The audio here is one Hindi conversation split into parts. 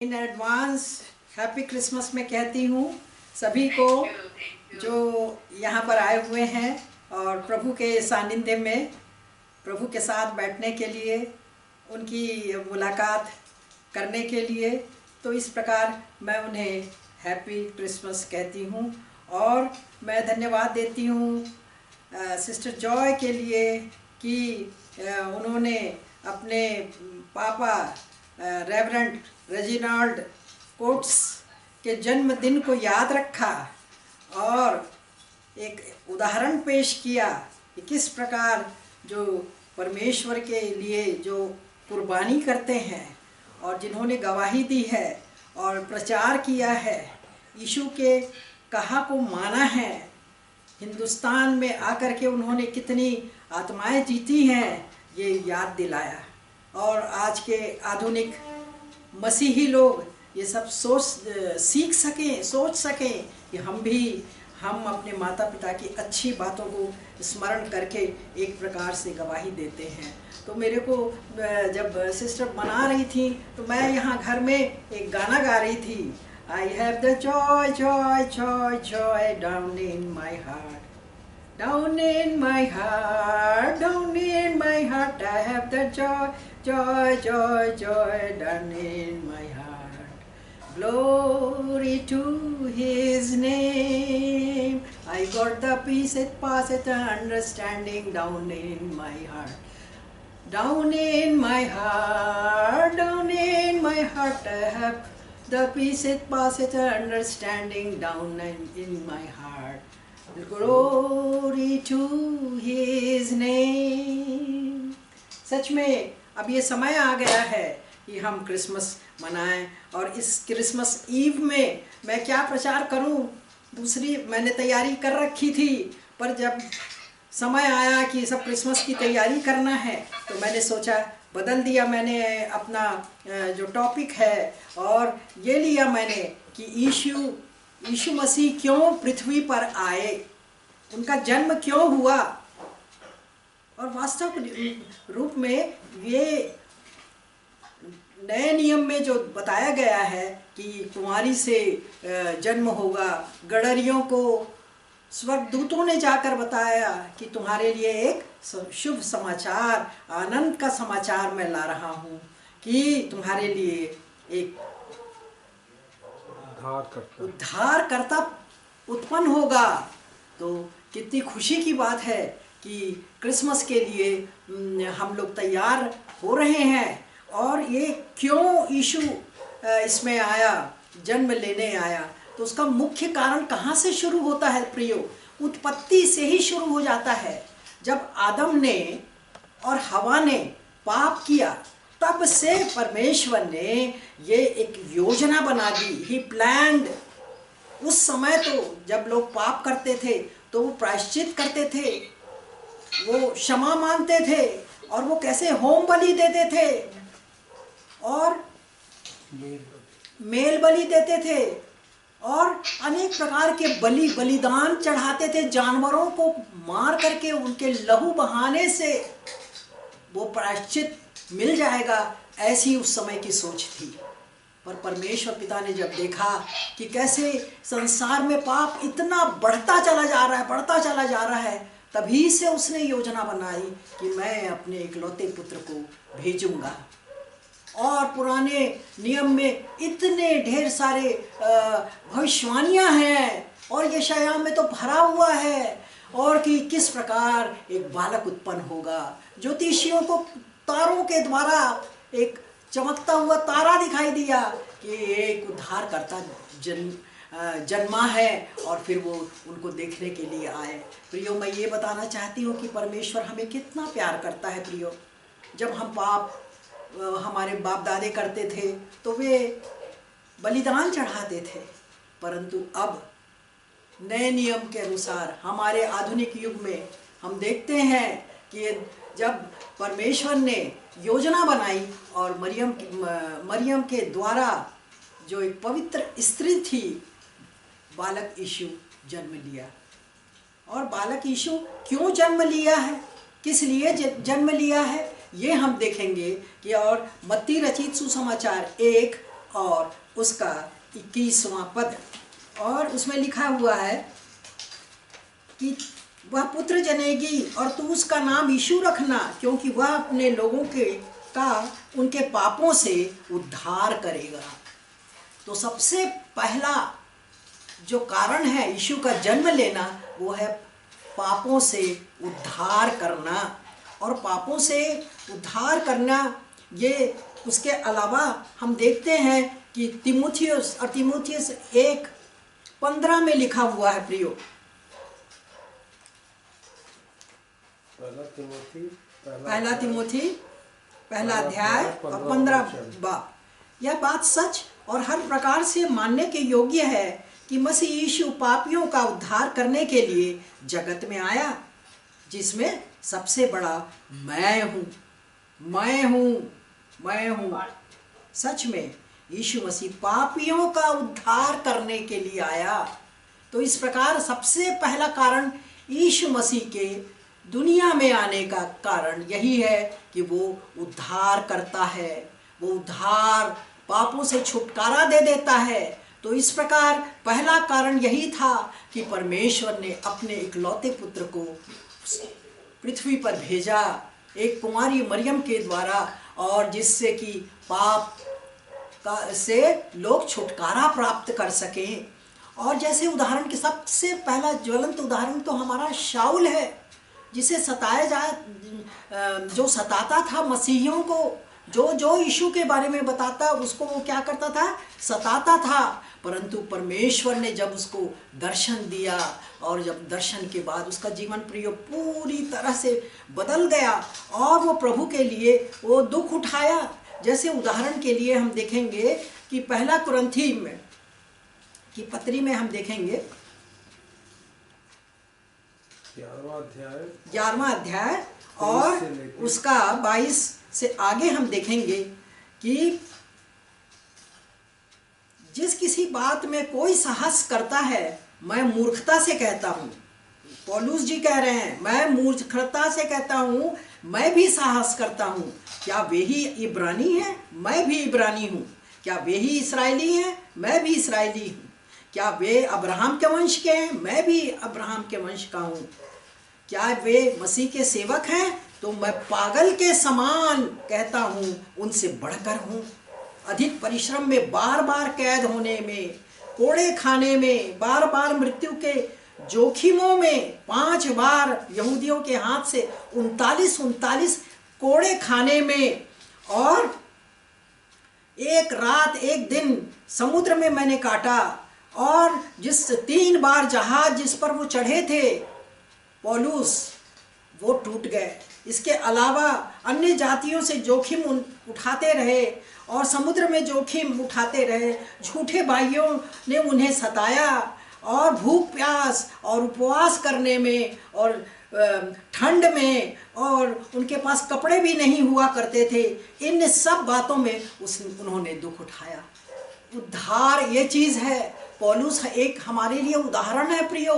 इन एडवांस हैप्पी क्रिसमस में कहती हूँ सभी को जो यहाँ पर आए हुए हैं और प्रभु के सानिध्य में प्रभु के साथ बैठने के लिए, उनकी मुलाकात करने के लिए। तो इस प्रकार मैं उन्हें हैप्पी क्रिसमस कहती हूँ और मैं धन्यवाद देती हूँ सिस्टर जॉय के लिए कि उन्होंने अपने पापा रेवरेंड रेजिनाल्ड कोट्स के जन्मदिन को याद रखा और एक उदाहरण पेश किया कि किस प्रकार जो परमेश्वर के लिए जो कुर्बानी करते हैं और जिन्होंने गवाही दी है और प्रचार किया है, यीशु के कहा को माना है, हिंदुस्तान में आकर के उन्होंने कितनी आत्माएं जीती हैं, ये याद दिलाया। और आज के आधुनिक मसीही लोग ये सब सीख सकें, सोच सकें कि हम अपने माता पिता की अच्छी बातों को स्मरण करके एक प्रकार से गवाही देते हैं। तो मेरे को जब सिस्टर बना रही थी तो मैं यहाँ घर में एक गाना गा रही थी, I have the joy, joy, joy, joy down in my heart. Down in my heart, down in my heart, I have the joy, joy, joy, joy down in my heart. Glory to His name. I got the peace it passeth understanding down in my heart. Down in my heart, down in my heart, I have the peace it passeth understanding down in my heart. Glory to His name. सच में अब ये समय आ गया है कि हम क्रिसमस मनाएं और इस क्रिसमस ईव में मैं क्या प्रचार करूं, दूसरी मैंने तैयारी कर रखी थी, पर जब समय आया कि सब क्रिसमस की तैयारी करना है तो मैंने सोचा बदल दिया मैंने अपना जो टॉपिक है और ये लिया मैंने कि यीशु मसीह क्यों पृथ्वी पर आए, उनका जन्म क्यों हुआ। और वास्तव रूप में ये नए नियम में जो बताया गया है कि कुंवारी से जन्म होगा, गडरियों को स्वर्गदूतों ने जाकर बताया कि तुम्हारे लिए एक शुभ समाचार, आनंद का समाचार मैं ला रहा हूँ कि तुम्हारे लिए एक उद्धारकर्ता उत्पन्न होगा। तो कितनी खुशी की बात है कि क्रिसमस के लिए हम लोग तैयार हो रहे हैं। और ये क्यों यीशु इसमें आया, जन्म लेने आया, तो उसका मुख्य कारण कहाँ से शुरू होता है प्रियो? उत्पत्ति से ही शुरू हो जाता है। जब आदम ने और हवा ने पाप किया तब से परमेश्वर ने ये एक योजना बना दी, ही प्लान्ड। उस समय तो जब लोग पाप करते थे तो वो प्रायश्चित करते थे, वो क्षमा मांगते थे और वो कैसे होम बलि देते थे और मेल बलि देते थे और अनेक प्रकार के बलिदान चढ़ाते थे। जानवरों को मार करके उनके लहू बहाने से वो प्रायश्चित मिल जाएगा, ऐसी उस समय की सोच थी। पर परमेश्वर पिता ने जब देखा कि कैसे संसार में पाप इतना बढ़ता चला जा रहा है, तभी से उसने योजना बनाई कि मैं अपने इकलौते पुत्र को भेजूंगा। और पुराने नियम में इतने ढेर सारे भविष्यवाणियाँ हैं और यशायाह में तो भरा हुआ है, और कि किस प्रकार एक बालक उत्पन्न होगा। ज्योतिषियों को तारों के द्वारा एक चमकता हुआ तारा दिखाई दिया कि एक उद्धारकर्ता जन्मा है और फिर वो उनको देखने के लिए आए। प्रियो, मैं ये बताना चाहती हूँ कि परमेश्वर हमें कितना प्यार करता है। प्रियो, जब हम पाप हमारे बाप दादे करते थे तो वे बलिदान चढ़ाते थे, परंतु अब नए नियम के अनुसार हमारे आधुनिक युग में हम देखते हैं कि जब परमेश्वर ने योजना बनाई और मरियम के द्वारा जो एक पवित्र स्त्री थी, बालक यीशु जन्म लिया। और बालक यीशु क्यों जन्म लिया है, किस लिए जन्म लिया है, ये हम देखेंगे कि और मत्ती रचित सुसमाचार 1 और उसका 21वां पद, और उसमें लिखा हुआ है कि वह पुत्र जनेगी और तू उसका नाम यीशु रखना, क्योंकि वह अपने लोगों का उनके पापों से उद्धार करेगा। तो सबसे पहला जो कारण है यीशु का जन्म लेना, वो है पापों से उद्धार करना। और पापों से उद्धार करना, ये उसके अलावा हम देखते हैं कि तीमुथियुस 1:15 में लिखा हुआ है प्रियो। पहला तिमोथी पहला अध्याय और 15 बाब। यह बात सच और हर प्रकार से मानने के योग्य है कि मसीह यीशु पापियों का उद्धार करने के लिए जगत में आया, जिसमें सबसे बड़ा मैं हूँ। सच में यीशु मसीह पापियों का उद्धार करने के लिए आया। तो इस प्रकार सबसे पहला कारण यीशु मसीह के दुनिया में आने का कारण यही है कि वो उद्धार करता है, वो उद्धार पापों से छुटकारा दे देता है। तो इस प्रकार पहला कारण यही था कि परमेश्वर ने अपने इकलौते पुत्र को पृथ्वी पर भेजा, एक कुमारी मरियम के द्वारा, और जिससे कि पाप से लोग छुटकारा प्राप्त कर सकें। और जैसे उदाहरण के सबसे पहला ज्वलंत उदाहरण तो हमारा शाऊल है, जिसे जो सताता था मसीहियों को, जो यीशु के बारे में बताता उसको वो क्या करता था, सताता था। परंतु परमेश्वर ने जब उसको दर्शन दिया, और जब दर्शन के बाद उसका जीवन प्रिय पूरी तरह से बदल गया, और वो प्रभु के लिए वो दुख उठाया। जैसे उदाहरण के लिए हम देखेंगे कि पहला कुरिन्थी में की पत्री में हम देखेंगे 11वां अध्याय और उसका 22 से आगे हम देखेंगे कि जिस किसी बात में कोई साहस करता है, मैं मूर्खता से कहता हूँ। पौलुस जी कह रहे हैं, मैं मूर्खता से कहता हूँ, मैं भी साहस करता हूँ। क्या वे ही इब्रानी हैं? मैं भी इब्रानी हूँ। क्या वे ही इस्राएली हैं? मैं भी इस्राएली हूँ। क्या वे अब्राहम के वंश के हैं? मैं भी अब्राहम के वंश का हूँ। क्या वे मसीह के सेवक हैं? तो मैं पागल के समान कहता हूँ, उनसे बढ़कर हूँ। अधिक परिश्रम में, बार बार कैद होने में, कोड़े खाने में, बार बार मृत्यु के जोखिमों में, 5 बार यहूदियों के हाथ से 39 कोड़े खाने में, और एक रात एक दिन समुद्र में मैंने काटा, और 3 बार जहाज जिस पर वो चढ़े थे पौलुस, वो टूट गए। इसके अलावा अन्य जातियों से जोखिम उठाते रहे, और समुद्र में जोखिम उठाते रहे। झूठे भाइयों ने उन्हें सताया, और भूख प्यास और उपवास करने में, और ठंड में, और उनके पास कपड़े भी नहीं हुआ करते थे। इन सब बातों में उन्होंने दुख उठाया। उद्धार ये चीज़ है। पौलुस एक हमारे लिए उदाहरण है प्रियो,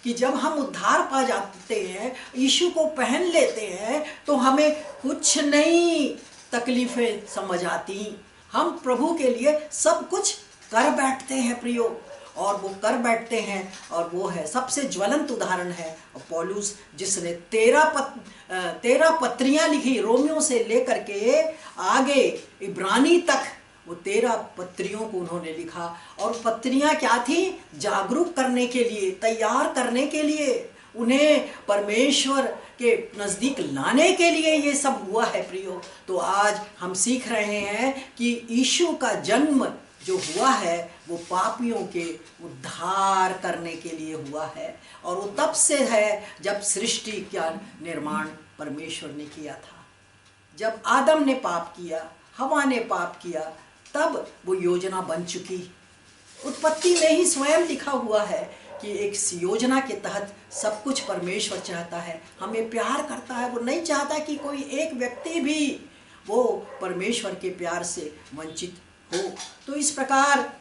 कि जब हम उद्धार पा जाते हैं, यीशु को पहन लेते हैं, तो हमें कुछ नहीं तकलीफ़ें समझ आती। हम प्रभु के लिए सब कुछ कर बैठते हैं प्रियो, और वो कर बैठते हैं। और वो है सबसे ज्वलंत उदाहरण है पौलुस, जिसने 13 पत्रियां लिखी, रोमियो से लेकर के आगे इब्रानी तक। वो 13 पत्रियों को उन्होंने लिखा, और पत्रियां क्या थी? जागरूक करने के लिए, तैयार करने के लिए, उन्हें परमेश्वर के नज़दीक लाने के लिए ये सब हुआ है प्रियो। तो आज हम सीख रहे हैं कि यीशु का जन्म जो हुआ है वो पापियों के उद्धार करने के लिए हुआ है, और वो तब से है जब सृष्टि का निर्माण परमेश्वर ने किया था। जब आदम ने पाप किया, हवा ने पाप किया, तब वो योजना बन चुकी। उत्पत्ति में ही स्वयं लिखा हुआ है कि एक योजना के तहत सब कुछ परमेश्वर चाहता है, हमें प्यार करता है। वो नहीं चाहता कि कोई एक व्यक्ति भी वो परमेश्वर के प्यार से वंचित हो। तो इस प्रकार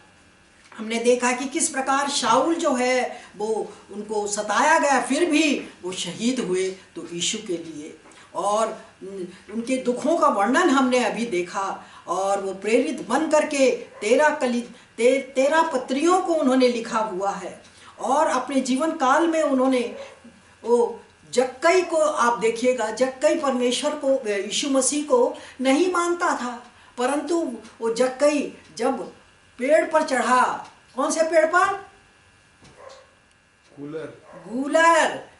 हमने देखा कि किस प्रकार शाऊल जो है वो उनको सताया गया, फिर भी वो शहीद हुए तो यीशु के लिए। और उनके दुखों का वर्णन हमने अभी देखा, और वो प्रेरित बन करके 13 पत्रियों को उन्होंने लिखा हुआ है। और अपने जीवन काल में उन्होंने वो जक्कई को, आप देखिएगा, जक्कई परमेश्वर को, यीशु मसीह को नहीं मानता था, परंतु वो जक्कई जब पेड़ पर चढ़ा, कौन से पेड़ पर?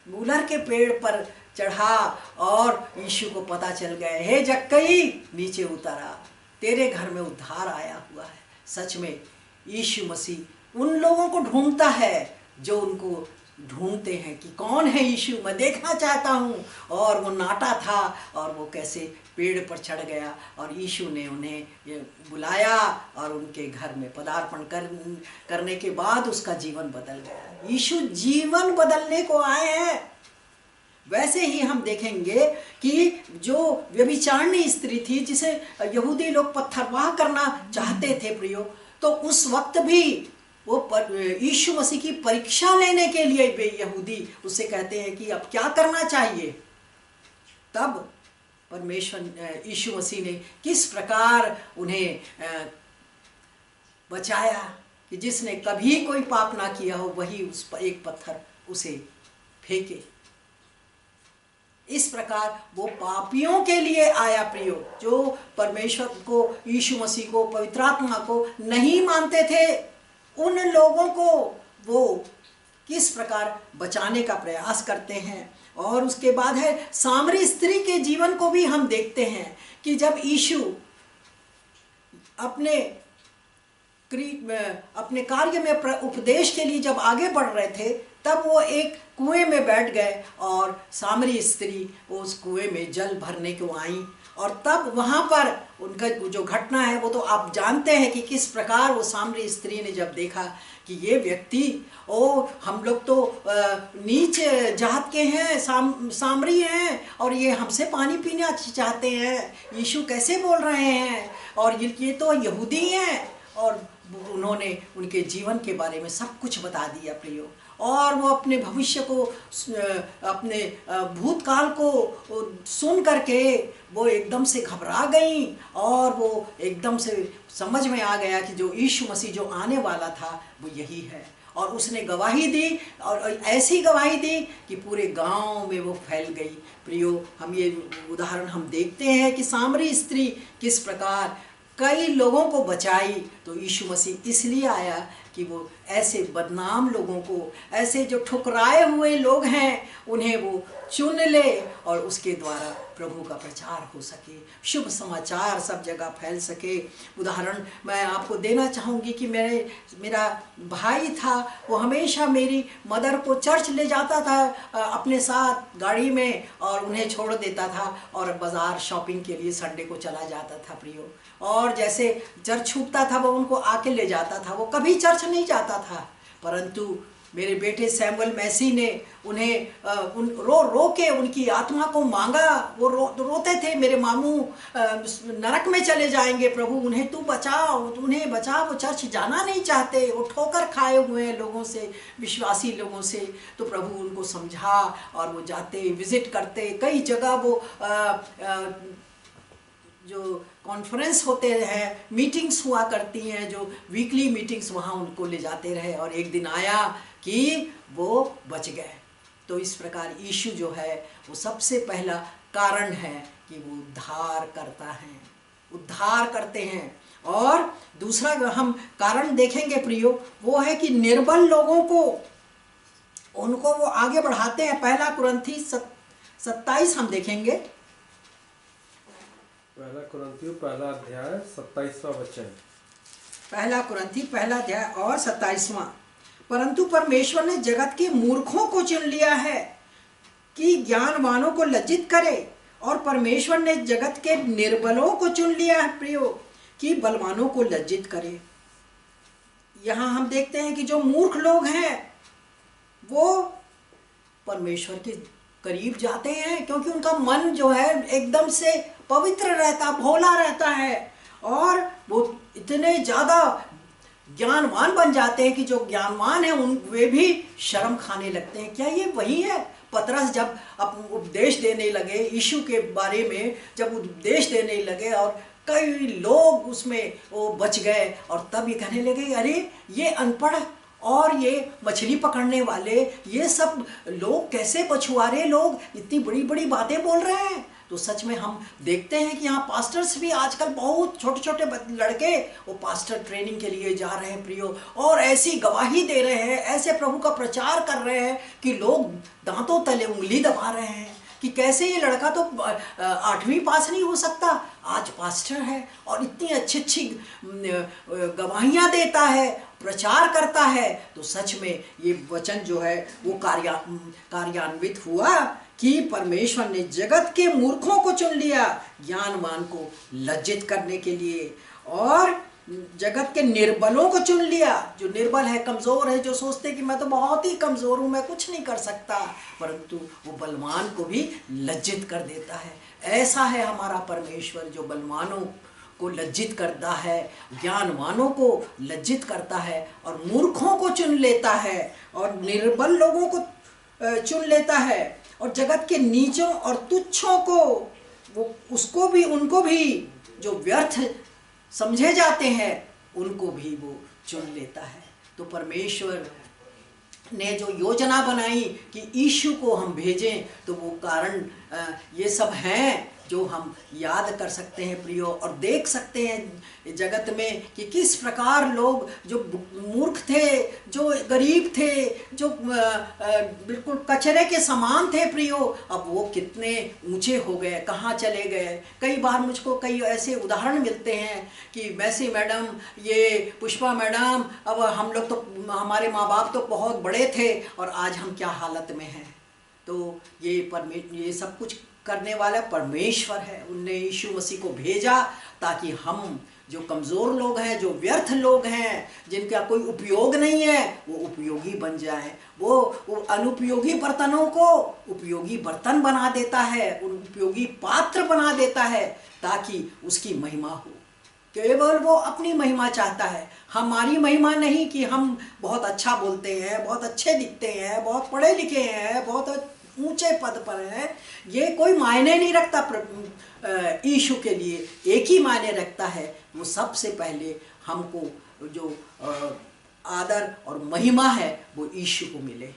गूलर के पेड़ पर चढ़ा, और यीशु को पता चल गया, हे जक्कई नीचे उतरा, तेरे घर में उद्धार आया हुआ है। सच में यीशु मसीह उन लोगों को ढूंढता है जो उनको ढूंढते हैं कि कौन है यीशु, मैं देखना चाहता हूँ। और वो नाटा था, और वो कैसे पेड़ पर चढ़ गया, और यीशु ने उन्हें बुलाया, और उनके घर में पदार्पण करने के बाद उसका जीवन बदल गया। यीशु जीवन बदलने को आए हैं। वैसे ही हम देखेंगे कि जो व्यभिचारिणी स्त्री थी, जिसे यहूदी लोग पत्थरवाह करना चाहते थे प्रियो, तो उस वक्त भी वो यीशु मसीह की परीक्षा लेने के लिए वे यहूदी उससे कहते हैं कि अब क्या करना चाहिए। तब परमेश्वर यीशु मसीह ने किस प्रकार उन्हें बचाया कि जिसने कभी कोई पाप ना किया हो वही उस पर एक पत्थर उसे फेंके। इस प्रकार वो पापियों के लिए आया प्रियो, जो परमेश्वर को, यीशु मसीह को, पवित्र आत्मा को नहीं मानते थे, उन लोगों को वो किस प्रकार बचाने का प्रयास करते हैं। और उसके बाद है सामरी स्त्री के जीवन को भी हम देखते हैं कि जब यीशु अपने कार्य में उपदेश के लिए जब आगे बढ़ रहे थे, तब वो एक कुएं में बैठ गए, और सामरी स्त्री उस कुएं में जल भरने को आई। और तब वहाँ पर उनका जो घटना है वो तो आप जानते हैं कि किस प्रकार वो सामरी स्त्री ने जब देखा कि ये व्यक्ति, हम लोग तो नीच जात के हैं, सामरी हैं, और ये हमसे पानी पीना चाहते हैं, यीशु कैसे बोल रहे हैं, और ये तो यहूदी हैं। और उन्होंने उनके जीवन के बारे में सब कुछ बता दिया प्रियो, और वो अपने भविष्य को, अपने भूतकाल को सुन करके वो एकदम से घबरा गई, और वो एकदम से समझ में आ गया कि जो यीशु मसीह जो आने वाला था वो यही है। और उसने गवाही दी, और ऐसी गवाही दी कि पूरे गांव में वो फैल गई प्रियो। हम ये उदाहरण हम देखते हैं कि सामरी स्त्री किस प्रकार कई लोगों को बचाई। तो यीशु मसीह इसलिए आया कि वो ऐसे बदनाम लोगों को, ऐसे जो ठुकराए हुए लोग हैं, उन्हें वो चुन ले, और उसके द्वारा प्रभु का प्रचार हो सके, शुभ समाचार सब जगह फैल सके। उदाहरण मैं आपको देना चाहूँगी कि मेरा भाई था, वो हमेशा मेरी मदर को चर्च ले जाता था अपने साथ गाड़ी में, और उन्हें छोड़ देता था, और बाज़ार शॉपिंग के लिए संडे को चला जाता था प्रियो। और जैसे चर्च छूटता था वो उनको आके ले जाता था। वो कभी चर्च नहीं जाता था, परंतु मेरे बेटे सैमुअल मैसी ने उन्हें रो के उनकी आत्मा को मांगा। वो रोते थे, मेरे मामू नरक में चले जाएंगे, प्रभु उन्हें तू बचाओ, उन्हें बचा, वो चर्च जाना नहीं चाहते, वो ठोकर खाए हुए हैं लोगों से, विश्वासी लोगों से। तो प्रभु उनको समझा, और वो जाते, विजिट करते, कई जगह वो जो कॉन्फ्रेंस होते हैं, मीटिंग्स हुआ करती हैं, जो वीकली मीटिंग्स, वहाँ उनको ले जाते रहे। और एक दिन आया कि वो बच गए। तो इस प्रकार यीशु जो है वो सबसे पहला कारण है कि वो उद्धार करता है, उद्धार करते हैं। और दूसरा हम कारण देखेंगे प्रियो, वो है कि निर्बल लोगों को, उनको वो आगे बढ़ाते हैं। 1 कुरिन्थी 27 हम देखेंगे। 1 कुरिन्थियों 1 अध्याय 27वां वचन। 1 कुरिन्थी 1 अध्याय और 27वां। परंतु परमेश्वर ने जगत के मूर्खों को चुन लिया है कि ज्ञानवानों को लज्जित करे, और परमेश्वर ने जगत के निर्बलों को चुन लिया है प्रियो कि बलवानों को लज्जित करे। यहाँ हम देखते हैं कि जो मूर्ख लोग हैं वो परमेश्वर के करीब जाते हैं, क्योंकि उनका मन जो है एकदम से पवित्र रहता, भोला रहता है, और वो इतने ज़्यादा ज्ञानवान बन जाते हैं कि जो ज्ञानवान हैं वे भी शर्म खाने लगते हैं। क्या ये वही है पतरस जब उपदेश देने लगे यीशु के बारे में, जब उपदेश देने लगे और कई लोग उसमें वो बच गए, और तब ये कहने लगे अरे ये अनपढ़ और ये मछली पकड़ने वाले, ये सब लोग कैसे, मछुआरे लोग इतनी बड़ी बड़ी बातें बोल रहे हैं। तो सच में हम देखते हैं कि यहाँ पास्टर्स भी आजकल बहुत छोटे छोटे लड़के वो पास्टर ट्रेनिंग के लिए जा रहे हैं प्रियो, और ऐसी गवाही दे रहे हैं, ऐसे प्रभु का प्रचार कर रहे हैं कि लोग दांतों तले उंगली दबा रहे हैं कि कैसे ये लड़का तो 8वीं पास नहीं हो सकता, आज पास्टर है और इतनी अच्छी अच्छी गवाहियाँ देता है, प्रचार करता है। तो सच में ये वचन जो है वो कार्यान्वित हुआ कि परमेश्वर ने जगत के मूर्खों को चुन लिया ज्ञानवान को लज्जित करने के लिए, और जगत के निर्बलों को चुन लिया। जो निर्बल है, कमज़ोर है, जो सोचते कि मैं तो बहुत ही कमज़ोर हूँ, मैं कुछ नहीं कर सकता, परंतु वो बलवान को भी लज्जित कर देता है। ऐसा है हमारा परमेश्वर जो बलवानों को लज्जित करता है, ज्ञानवानों को लज्जित करता है, और मूर्खों को चुन लेता है और निर्बल लोगों को चुन लेता है, और जगत के नीचों और तुच्छों को, वो उसको भी, उनको भी जो व्यर्थ समझे जाते हैं उनको भी वो चुन लेता है। तो परमेश्वर ने जो योजना बनाई कि यीशु को हम भेजें, तो वो कारण ये सब हैं जो हम याद कर सकते हैं प्रियो, और देख सकते हैं जगत में कि किस प्रकार लोग जो मूर्ख थे, जो गरीब थे, जो बिल्कुल कचरे के समान थे प्रियो, अब वो कितने ऊंचे हो गए, कहाँ चले गए। कई बार मुझको कई ऐसे उदाहरण मिलते हैं कि वैसे मैडम, ये पुष्पा मैडम, अब हम लोग तो, हमारे माँ बाप तो बहुत बड़े थे और आज हम क्या हालत में हैं। तो ये सब कुछ करने वाला परमेश्वर है। उनने यीशु मसीह को भेजा ताकि हम जो कमज़ोर लोग हैं, जो व्यर्थ लोग हैं, जिनका कोई उपयोग नहीं है, वो उपयोगी बन जाए। वो अनुपयोगी बर्तनों को उपयोगी बर्तन बना देता है, उपयोगी पात्र बना देता है, ताकि उसकी महिमा हो। केवल वो अपनी महिमा चाहता है, हमारी महिमा नहीं कि हम बहुत अच्छा बोलते हैं, बहुत अच्छे दिखते हैं, बहुत पढ़े लिखे हैं, बहुत ऊंचे पद पर हैं। ये कोई मायने नहीं रखता यीशु के लिए। एक ही मायने रखता है, वो सबसे पहले हमको जो आदर और महिमा है वो यीशु को मिले।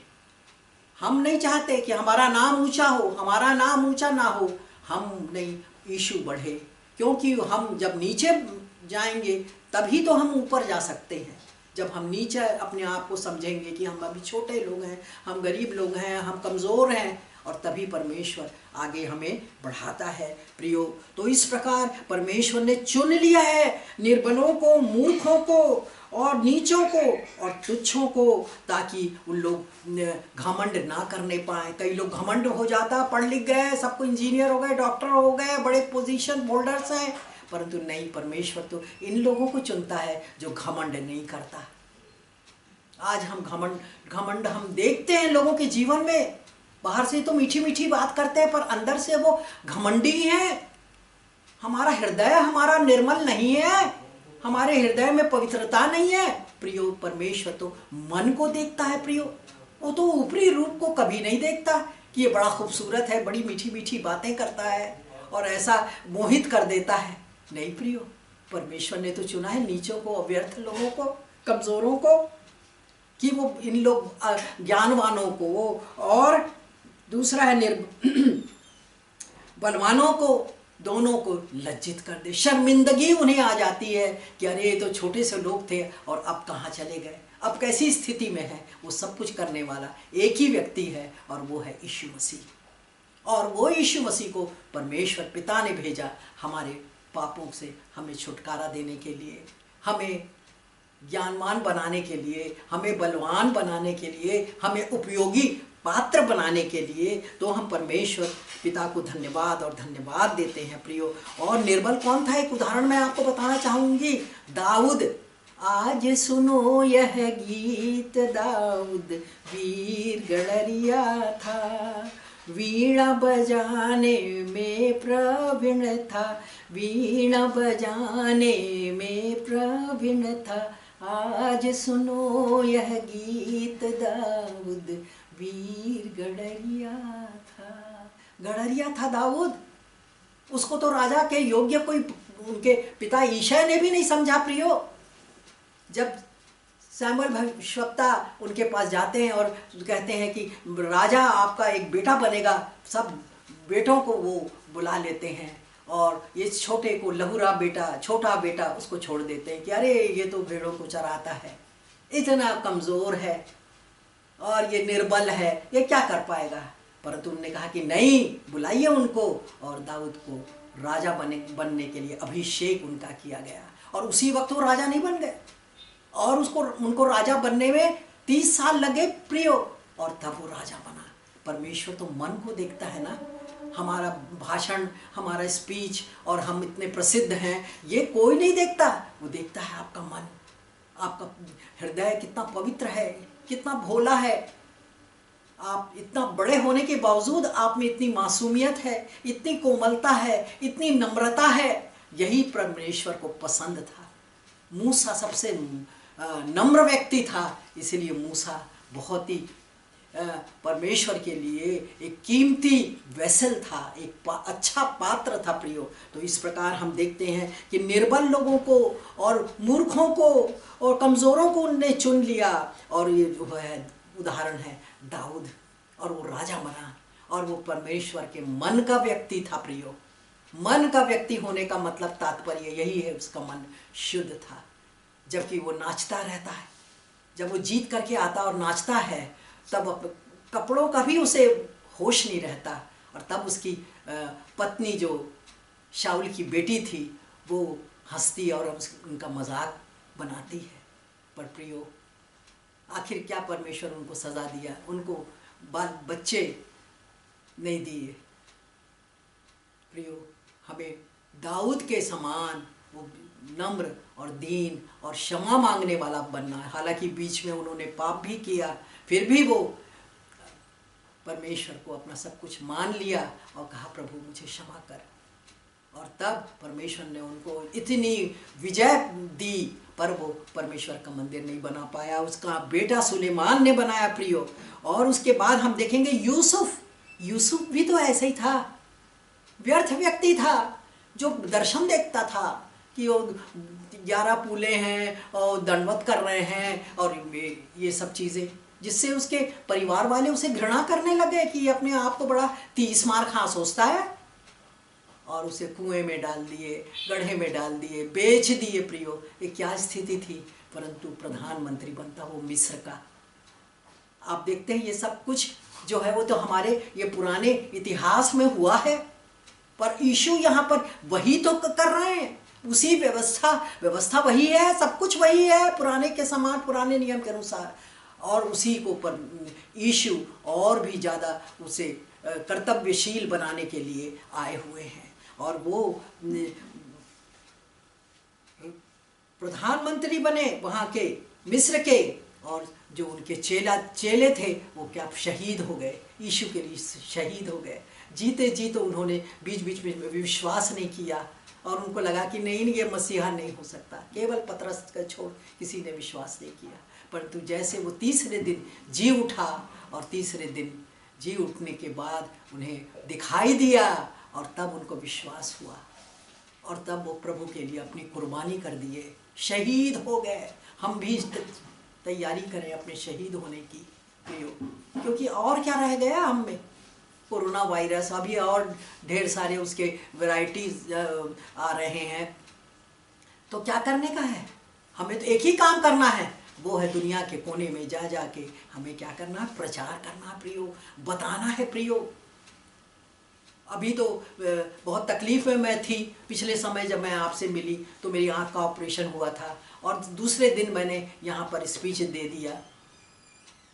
हम नहीं चाहते कि हमारा नाम ऊंचा हो, हमारा नाम ऊंचा ना हो, हम नहीं, यीशु बढ़े, क्योंकि हम जब नीचे जाएंगे तभी तो हम ऊपर जा सकते हैं। जब हम नीचे अपने आप को समझेंगे कि हम अभी छोटे लोग हैं, हम गरीब लोग हैं, हम कमज़ोर हैं, और तभी परमेश्वर आगे हमें बढ़ाता है प्रियो। तो इस प्रकार परमेश्वर ने चुन लिया है निर्बलों को, मूर्खों को, और नीचों को और तुच्छों को, ताकि उन लोग घमंड ना करने पाए। कई लोग घमंड हो जाता, पढ़ लिख गए, सबको इंजीनियर हो गए, डॉक्टर हो गए, बड़े पोजीशन होल्डर्स हैं, परंतु नहीं, परमेश्वर तो इन लोगों को चुनता है जो घमंड नहीं करता। आज हम घमंड हम देखते हैं लोगों के जीवन में। बाहर से तो मीठी मीठी बात करते हैं, पर अंदर से वो घमंडी हैं। हमारा हृदय हमारा निर्मल नहीं है, हमारे हृदय में पवित्रता नहीं है प्रियो। परमेश्वर तो मन को देखता है प्रियो, वो तो ऊपरी रूप को कभी नहीं देखता कि ये बड़ा खूबसूरत है, बड़ी मीठी मीठी बातें करता है और ऐसा मोहित कर देता है। नहीं प्रियो, परमेश्वर ने तो चुना है नीचों को, अव्यर्थ लोगों को, कमज़ोरों को, कि वो इन लोग ज्ञानवानों को, और दूसरा है बलवानों को, दोनों को लज्जित कर दे। शर्मिंदगी उन्हें आ जाती है कि अरे ये तो छोटे से लोग थे और अब कहाँ चले गए, अब कैसी स्थिति में है। वो सब कुछ करने वाला एक ही व्यक्ति है और वो है यीशु मसीह। और वो यीशु मसीह को परमेश्वर पिता ने भेजा हमारे पापों से हमें छुटकारा देने के लिए, हमें ज्ञानवान बनाने के लिए, हमें बलवान बनाने के लिए, हमें उपयोगी पात्र बनाने के लिए। तो हम परमेश्वर पिता को धन्यवाद और धन्यवाद देते हैं प्रियो। और निर्बल कौन था, एक उदाहरण मैं आपको बताना चाहूँगी। दाऊद, आज सुनो यह गीत, दाऊद वीर गड़रिया था, वीणा बजाने में प्रवीण था, वीणा बजाने में प्रवीण था। आज सुनो यह गीत, दाऊद वीर गडरिया था दाऊद। उसको तो राजा के योग्य कोई उनके पिता ईशा ने भी नहीं समझा प्रियो। जब सैमुअल भविष्यवक्ता उनके पास जाते हैं और कहते हैं कि राजा आपका एक बेटा बनेगा, सब बेटों को वो बुला लेते हैं और ये छोटे को लहुरा बेटा, छोटा बेटा उसको छोड़ देते हैं कि अरे ये तो भेड़ों को चराता है, इतना कमज़ोर है और ये निर्बल है, ये क्या कर पाएगा। परंतु उन्होंने कहा कि नहीं, बुलाइए उनको, और दाऊद को राजा बनने के लिए अभिषेक उनका किया गया। और उसी वक्त वो राजा नहीं बन गए और उनको राजा बनने में 30 साल लगे प्रियो, और तब वो राजा बना। परमेश्वर तो मन को देखता है ना। हमारा भाषण, हमारा स्पीच और हम इतने प्रसिद्ध हैं, ये कोई नहीं देखता। वो देखता है आपका मन, आपका हृदय कितना पवित्र है, कितना भोला है। आप इतना बड़े होने के बावजूद आप में इतनी मासूमियत है, इतनी कोमलता है, इतनी नम्रता है। यही परमेश्वर को पसंद था। मूसा सबसे नम्र व्यक्ति था, इसलिए मूसा बहुत ही परमेश्वर के लिए एक कीमती वेसल था, एक अच्छा पात्र था प्रियो। तो इस प्रकार हम देखते हैं कि निर्बल लोगों को और मूर्खों को और कमज़ोरों को उनने चुन लिया, और ये जो है उदाहरण है दाऊद, और वो राजा बना। और वो परमेश्वर के मन का व्यक्ति था प्रियो। मन का व्यक्ति होने का मतलब तात्पर्य यही है, उसका मन शुद्ध था। जबकि वो नाचता रहता है, जब वो जीत करके आता और नाचता है, तब कपड़ों का भी उसे होश नहीं रहता। और तब उसकी पत्नी जो शाऊल की बेटी थी, वो हंसती और उनका मजाक बनाती है। पर प्रियो, आखिर क्या परमेश्वर उनको सज़ा दिया? उनको बाल बच्चे नहीं दिए। प्रियो, हमें दाऊद के समान वो नम्र और दीन और क्षमा मांगने वाला बनना है। हालांकि बीच में उन्होंने पाप भी किया, फिर भी वो परमेश्वर को अपना सब कुछ मान लिया और कहा प्रभु मुझे क्षमा कर। और तब परमेश्वर ने उनको इतनी विजय दी, पर वो परमेश्वर का मंदिर नहीं बना पाया, उसका बेटा सुलेमान ने बनाया प्रियो। और उसके बाद हम देखेंगे यूसुफ भी तो ऐसे ही था, व्यर्थ व्यक्ति था, जो दर्शन देखता था कि वो 11 पूले हैं और दंडवत कर रहे हैं और ये सब चीज़ें, जिससे उसके परिवार वाले उसे घृणा करने लगे कि अपने आप को बड़ा 30 मार खा सोचता है, और उसे कुएं में डाल दिए, गड्ढे में डाल दिए, बेच दिए प्रियो। ये क्या स्थिति थी। परंतु प्रधानमंत्री बनता वो मिस्र का। आप देखते हैं ये सब कुछ जो है वो तो हमारे ये पुराने इतिहास में हुआ है, पर यीशु यहाँ पर वही तो कर रहे हैं। उसी व्यवस्था वही है, सब कुछ वही है, पुराने के समान, पुराने नियम के अनुसार। और उसी को पर यीशु और भी ज़्यादा उसे कर्तव्यशील बनाने के लिए आए हुए हैं। और वो प्रधानमंत्री बने वहाँ के मिस्र के, और जो उनके चेले थे वो क्या शहीद हो गए, यीशु के लिए शहीद हो गए। जीते जी तो उन्होंने बीच बीच में विश्वास नहीं किया और उनको लगा कि नहीं ये मसीहा नहीं हो सकता। केवल पतरस का छोड़ किसी ने विश्वास नहीं किया। परंतु जैसे वो तीसरे दिन जी उठा, और तीसरे दिन जी उठने के बाद उन्हें दिखाई दिया, और तब उनको विश्वास हुआ, और तब वो प्रभु के लिए अपनी कुर्बानी कर दिए, शहीद हो गए। हम भी तैयारी करें अपने शहीद होने की, क्योंकि और क्या रह गया हम में। कोरोना वायरस, अभी और ढेर सारे उसके वैरायटीज आ रहे हैं। तो क्या करने का है? हमें तो एक ही काम करना है, वो है दुनिया के कोने में जा के हमें क्या करना है? प्रचार करना प्रियो, बताना है प्रियो। अभी तो बहुत तकलीफ में मैं थी। पिछले समय जब मैं आपसे मिली तो मेरी आँख का ऑपरेशन हुआ था, और दूसरे दिन मैंने यहाँ पर स्पीच दे दिया,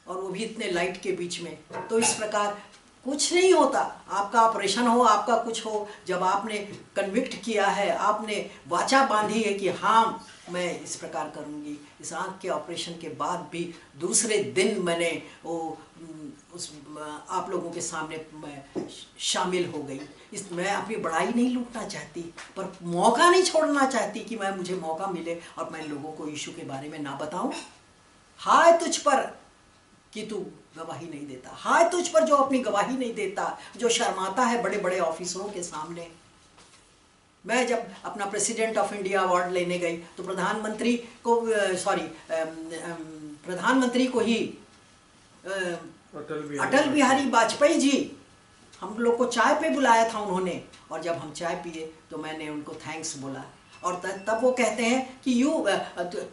और वो भी इतने लाइट के बीच में। तो इस प्रकार कुछ नहीं होता, आपका ऑपरेशन हो, आपका कुछ हो, जब आपने कन्विक्ट किया है, आपने वाचा बांधी है कि हाँ मैं इस प्रकार करूँगी। इस आँख के ऑपरेशन के बाद भी दूसरे दिन मैंने वो आप लोगों के सामने मैं शामिल हो गई। मैं अपनी बड़ाई नहीं लूटना चाहती, पर मौका नहीं छोड़ना चाहती कि मुझे मौका मिले और मैं लोगों को यीशु के बारे में ना बताऊं। हाय तुझ पर कि तू गवाही नहीं देता? हाय तुझ पर जो अपनी गवाही नहीं देता, जो शर्माता है बड़े बड़े ऑफिसरों के सामने। मैं जब अपना प्रेसिडेंट ऑफ इंडिया अवार्ड लेने गई तो प्रधानमंत्री को प्रधानमंत्री को ही अटल बिहारी वाजपेयी जी हम लोग को चाय पे बुलाया था उन्होंने, और जब हम चाय पिए तो मैंने उनको थैंक्स बोला, और तब वो कहते हैं कि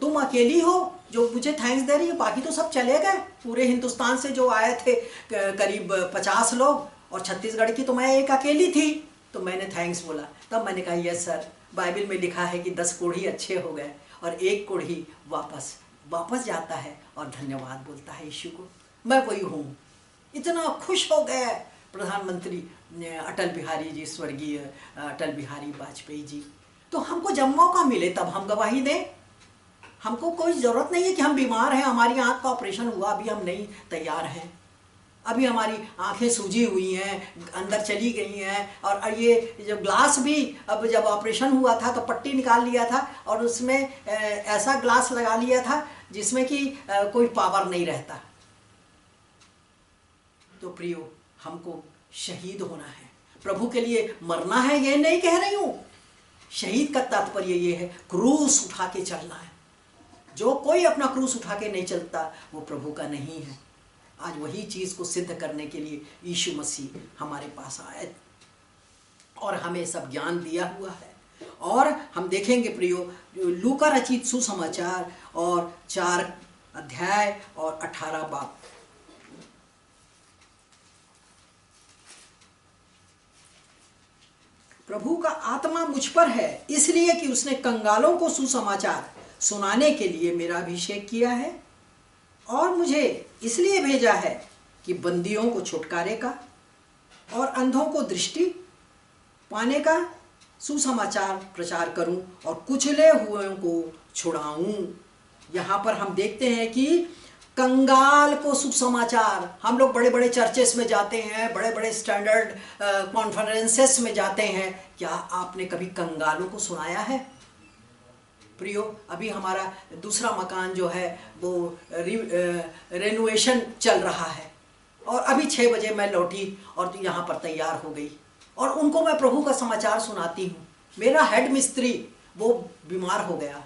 तुम अकेली हो जो मुझे थैंक्स दे रही हो, बाकी तो सब चले गए। पूरे हिंदुस्तान से जो आए थे करीब 50 लोग, और छत्तीसगढ़ की तो मैं एक अकेली थी। तो मैंने थैंक्स बोला। तब मैंने कहा यस सर, बाइबल में लिखा है कि 10 कोढ़ी अच्छे हो गए और 1 कोढ़ी वापस जाता है और धन्यवाद बोलता है यीशु को। मैं वही हूँ। इतना खुश हो गए प्रधानमंत्री अटल बिहारी जी, स्वर्गीय अटल बिहारी वाजपेयी जी। तो हमको जब मौका मिले तब हम गवाही दें। हमको कोई ज़रूरत नहीं है कि हम बीमार हैं, हमारी आँख का ऑपरेशन हुआ, अभी हम नहीं तैयार हैं, अभी हमारी आंखें सूजी हुई हैं, अंदर चली गई हैं, और ये जो ग्लास भी अब जब ऑपरेशन हुआ था तो पट्टी निकाल लिया था और उसमें ऐसा ग्लास लगा लिया था जिसमें कि कोई पावर नहीं रहता। तो प्रियो, हमको शहीद होना है, प्रभु के लिए मरना है, ये नहीं कह रही हूँ। शहीद का तात्पर्य ये है क्रूस उठा के चलना है। जो कोई अपना क्रूस उठा के नहीं चलता वो प्रभु का नहीं है। आज वही चीज़ को सिद्ध करने के लिए यीशु मसीह हमारे पास आए और हमें सब ज्ञान दिया हुआ है। और हम देखेंगे प्रियो, लूका रचित सुसमाचार और 4 अध्याय और 18 बाब। प्रभु का आत्मा मुझ पर है, इसलिए कि उसने कंगालों को सुसमाचार सुनाने के लिए मेरा अभिषेक किया है, और मुझे इसलिए भेजा है कि बंदियों को छुटकारे का और अंधों को दृष्टि पाने का सुसमाचार प्रचार करूं और कुचले हुओं को छुड़ाऊं। यहाँ पर हम देखते हैं कि कंगाल को सुसमाचार। हम लोग बड़े बड़े चर्चेस में जाते हैं, बड़े बड़े स्टैंडर्ड कॉन्फ्रेंसेस में जाते हैं, क्या आपने कभी कंगालों को सुनाया है? प्रियो, अभी हमारा दूसरा मकान जो है वो रेनोवेशन चल रहा है, और अभी 6 बजे मैं लौटी और तो यहाँ पर तैयार हो गई, और उनको मैं प्रभु का समाचार सुनाती हूँ। मेरा हेड मिस्त्री वो बीमार हो गया,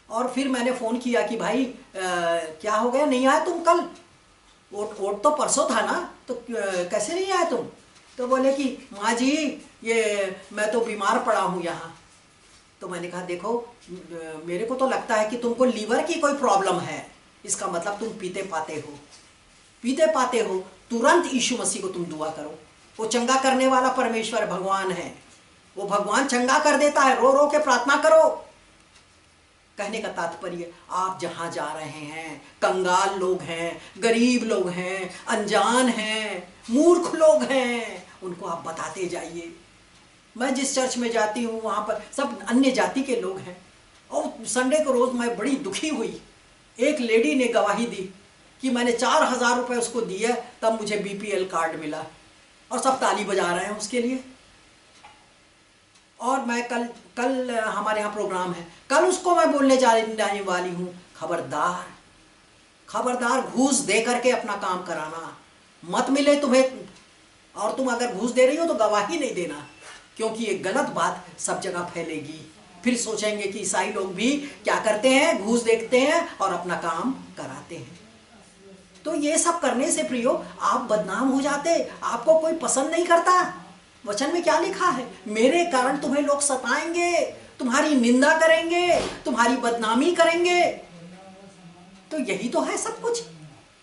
और फिर मैंने फ़ोन किया कि भाई क्या हो गया, नहीं आए तुम कल? वोट तो परसों था ना, तो कैसे नहीं आए तुम? तो बोले कि माँ जी ये मैं तो बीमार पड़ा हूँ यहाँ। तो मैंने कहा देखो, मेरे को तो लगता है कि तुमको लीवर की कोई प्रॉब्लम है, इसका मतलब तुम पीते पाते हो। तुरंत यीशु मसीह को तुम दुआ करो, वो चंगा करने वाला परमेश्वर भगवान है, वो भगवान चंगा कर देता है। रो रो के प्रार्थना करो। कहने का तात्पर्य, आप जहाँ जा रहे हैं, कंगाल लोग हैं, गरीब लोग हैं, अनजान हैं, मूर्ख लोग हैं, उनको आप बताते जाइए। मैं जिस चर्च में जाती हूँ वहाँ पर सब अन्य जाति के लोग हैं, और संडे को रोज़ मैं बड़ी दुखी हुई। एक लेडी ने गवाही दी कि मैंने 4000 रुपये उसको दिए, तब मुझे BPL कार्ड मिला, और सब ताली बजा रहे हैं उसके लिए। और मैं कल हमारे यहाँ प्रोग्राम है, कल उसको मैं बोलने जाने वाली हूँ, खबरदार घूस दे करके अपना काम कराना मत मिले तुम्हें, और तुम अगर घूस दे रही हो तो गवाही नहीं देना, क्योंकि ये गलत बात सब जगह फैलेगी। फिर सोचेंगे कि ईसाई लोग भी क्या करते हैं, घूस देखते हैं और अपना काम कराते हैं। तो ये सब करने से प्रियो आप बदनाम हो जाते, आपको कोई पसंद नहीं करता। वचन में क्या लिखा है, मेरे कारण तुम्हें लोग सताएंगे, तुम्हारी निंदा करेंगे, तुम्हारी बदनामी करेंगे। तो यही तो है सब कुछ,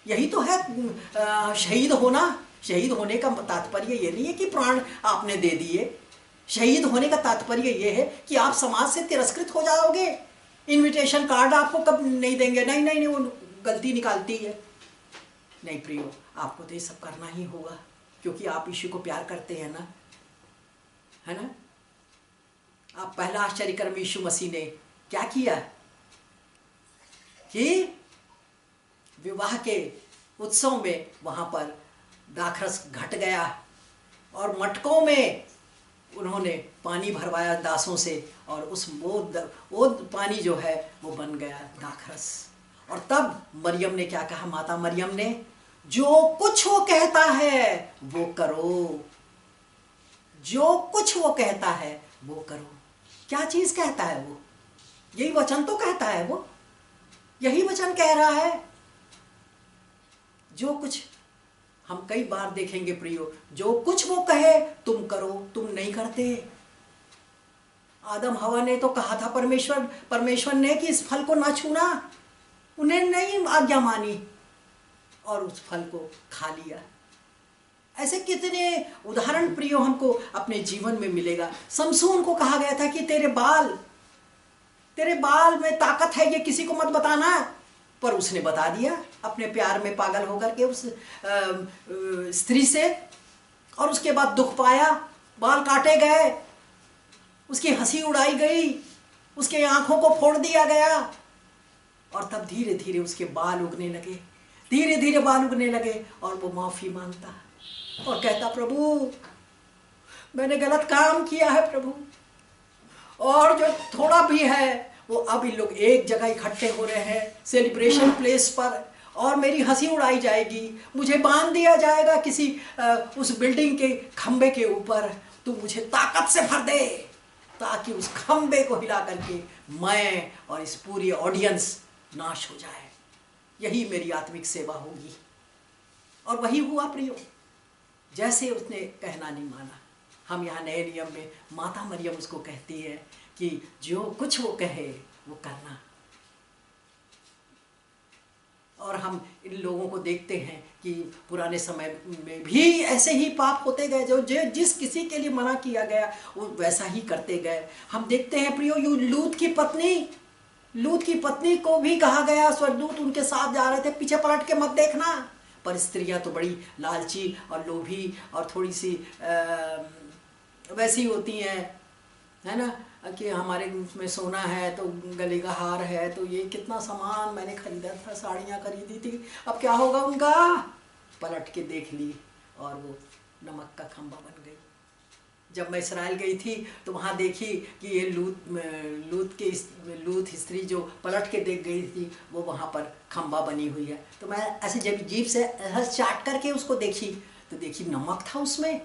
यही तो है शहीद होना। शहीद होने का तात्पर्य ये नहीं है कि प्राण आपने दे दिए। शहीद होने का तात्पर्य ये है कि आप समाज से तिरस्कृत हो जाओगे। इनविटेशन कार्ड आपको कब नहीं देंगे, नहीं वो गलती निकालती है। नहीं प्रियो, आपको तो ये सब करना ही होगा, क्योंकि आप यीशु को प्यार करते हैं ना, है ना। आप पहला आश्चर्य कर्म यीशु मसीह ने क्या किया कि विवाह के उत्सव में वहां पर दाखरस घट गया, और मटकों में उन्होंने पानी भरवाया दासों से, और वो पानी जो है वो बन गया दाखरस। और तब मरियम ने क्या कहा, माता मरियम ने, जो कुछ वो कहता है वो करो, जो कुछ वो कहता है वो करो। क्या चीज कहता है वो? यही वचन तो कहता है, वो यही वचन कह रहा है। जो कुछ, हम कई बार देखेंगे प्रियो, जो कुछ वो कहे तुम करो, तुम नहीं करते। आदम हवा ने तो कहा था परमेश्वर ने कि इस फल को ना छूना, उन्हें नहीं आज्ञा मानी और उस फल को खा लिया। ऐसे कितने उदाहरण प्रियो हमको अपने जीवन में मिलेगा। समसून को कहा गया था कि तेरे बाल में ताकत है, ये किसी को मत बताना, पर उसने बता दिया अपने प्यार में पागल होकर के उस स्त्री से, और उसके बाद दुख पाया, बाल काटे गए, उसकी हंसी उड़ाई गई, उसके आंखों को फोड़ दिया गया, और तब धीरे धीरे उसके बाल उगने लगे, धीरे धीरे बाल उगने लगे, और वो माफी मांगता और कहता, प्रभु मैंने गलत काम किया है प्रभु, और जो थोड़ा भी है वो अब इन लोग एक जगह इकट्ठे हो रहे हैं सेलिब्रेशन प्लेस पर, और मेरी हंसी उड़ाई जाएगी, मुझे बांध दिया जाएगा किसी उस बिल्डिंग के खंबे के ऊपर, तू मुझे ताकत से भर दे ताकि उस खंबे को हिला करके मैं और इस पूरी ऑडियंस नाश हो जाए। यही मेरी आत्मिक सेवा होगी। और वही हुआ प्रियो, जैसे उसने कहना नहीं माना। हम यहाँ नए नियम में माता मरियम उसको कहती है कि जो कुछ वो कहे वो करना। और हम इन लोगों को देखते हैं कि पुराने समय में भी ऐसे ही पाप होते गए, जो जिस किसी के लिए मना किया गया वो वैसा ही करते गए। हम देखते हैं प्रियो, लूत की पत्नी को भी कहा गया, स्वर्गदूत उनके साथ जा रहे थे, पीछे पलट के मत देखना, पर स्त्रियां तो बड़ी लालची और लोभी और थोड़ी सी वैसी होती हैं, है ना, कि हमारे में सोना है तो गले का हार है, तो ये कितना सामान मैंने खरीदा था, साड़ियाँ खरीदी थी, अब क्या होगा उनका, पलट के देख ली और वो नमक का खंबा बन गई। जब मैं इस्राएल गई थी तो वहाँ देखी कि ये लूत स्त्री जो पलट के देख गई थी वो वहाँ पर खंबा बनी हुई है। तो मैं ऐसे जब जीभ से चाट करके उसको देखी तो देखी नमक था उसमें।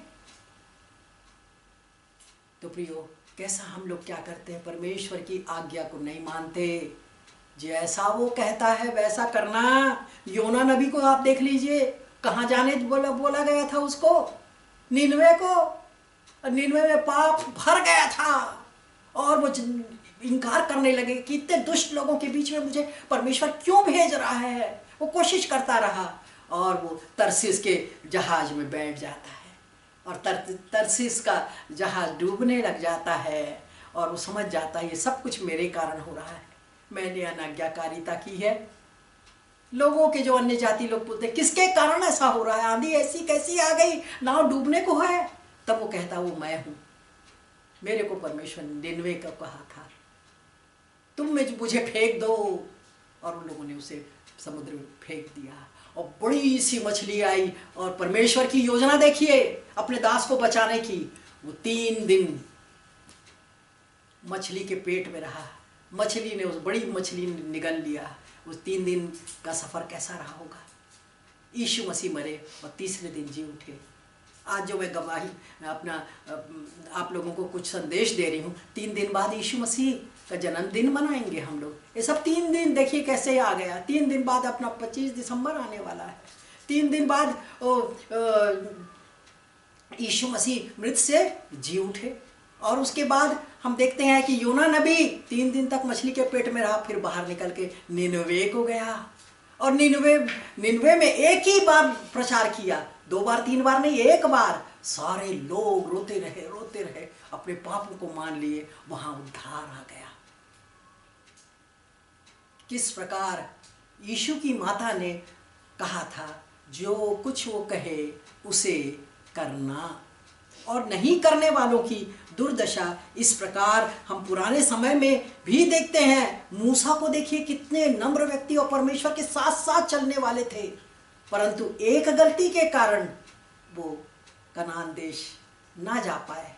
तो प्रियो, कैसा हम लोग क्या करते हैं, परमेश्वर की आज्ञा को नहीं मानते, जैसा वो कहता है वैसा करना। योना नबी को आप देख लीजिए, कहाँ जाने बोला गया था उसको, निनवे को, और निनवे में पाप भर गया था, और वो इनकार करने लगे कि इतने दुष्ट लोगों के बीच में मुझे परमेश्वर क्यों भेज रहा है। वो कोशिश करता रहा और वो तरसीस के जहाज में बैठ जाता है, और तरसीस का जहाज डूबने लग जाता है, और वो समझ जाता है ये सब कुछ मेरे कारण हो रहा है, मैंने अनाज्ञाकारिता की है। लोगों के जो अन्य जाति लोग पूछते किसके कारण ऐसा हो रहा है, आंधी ऐसी कैसी आ गई, नाव डूबने को है, तब वो कहता वो मैं हूँ, मेरे को परमेश्वर निनवे का कहा था तुम मुझे फेंक दो, और उन लोगों ने उसे समुद्र में फेंक दिया, और बड़ी सी मछली आई। और परमेश्वर की योजना देखिए अपने दास को बचाने की, वो 3 दिन मछली के पेट में रहा, मछली ने उस बड़ी मछली ने निगल लिया। उस 3 दिन का सफ़र कैसा रहा होगा। यीशु मसीह मरे और तीसरे दिन जी उठे। आज जो मैं गवाही अपना आप लोगों को कुछ संदेश दे रही हूँ, 3 दिन बाद यीशु मसीह का जन्मदिन मनाएंगे हम लोग। ये सब 3 दिन देखिए कैसे आ गया। 3 दिन बाद अपना 25 दिसंबर आने वाला है। 3 दिन बाद यीशु मसीह मृत से जी उठे, और उसके बाद हम देखते हैं कि योना नबी 3 दिन तक मछली के पेट में रहा, फिर बाहर निकल के निनवे को गया, और निनवे में एक ही बार प्रचार किया, 2 बार 3 बार नहीं, 1 बार। सारे लोग रोते रहे, अपने पापों को मान लिए, वहां उद्धार आ गया। किस प्रकार यीशु की माता ने कहा था जो कुछ वो कहे उसे करना, और नहीं करने वालों की दुर्दशा इस प्रकार हम पुराने समय में भी देखते हैं। मूसा को देखिए, कितने नम्र व्यक्ति और परमेश्वर के साथ साथ चलने वाले थे, परंतु एक गलती के कारण वो कनान देश ना जा पाए।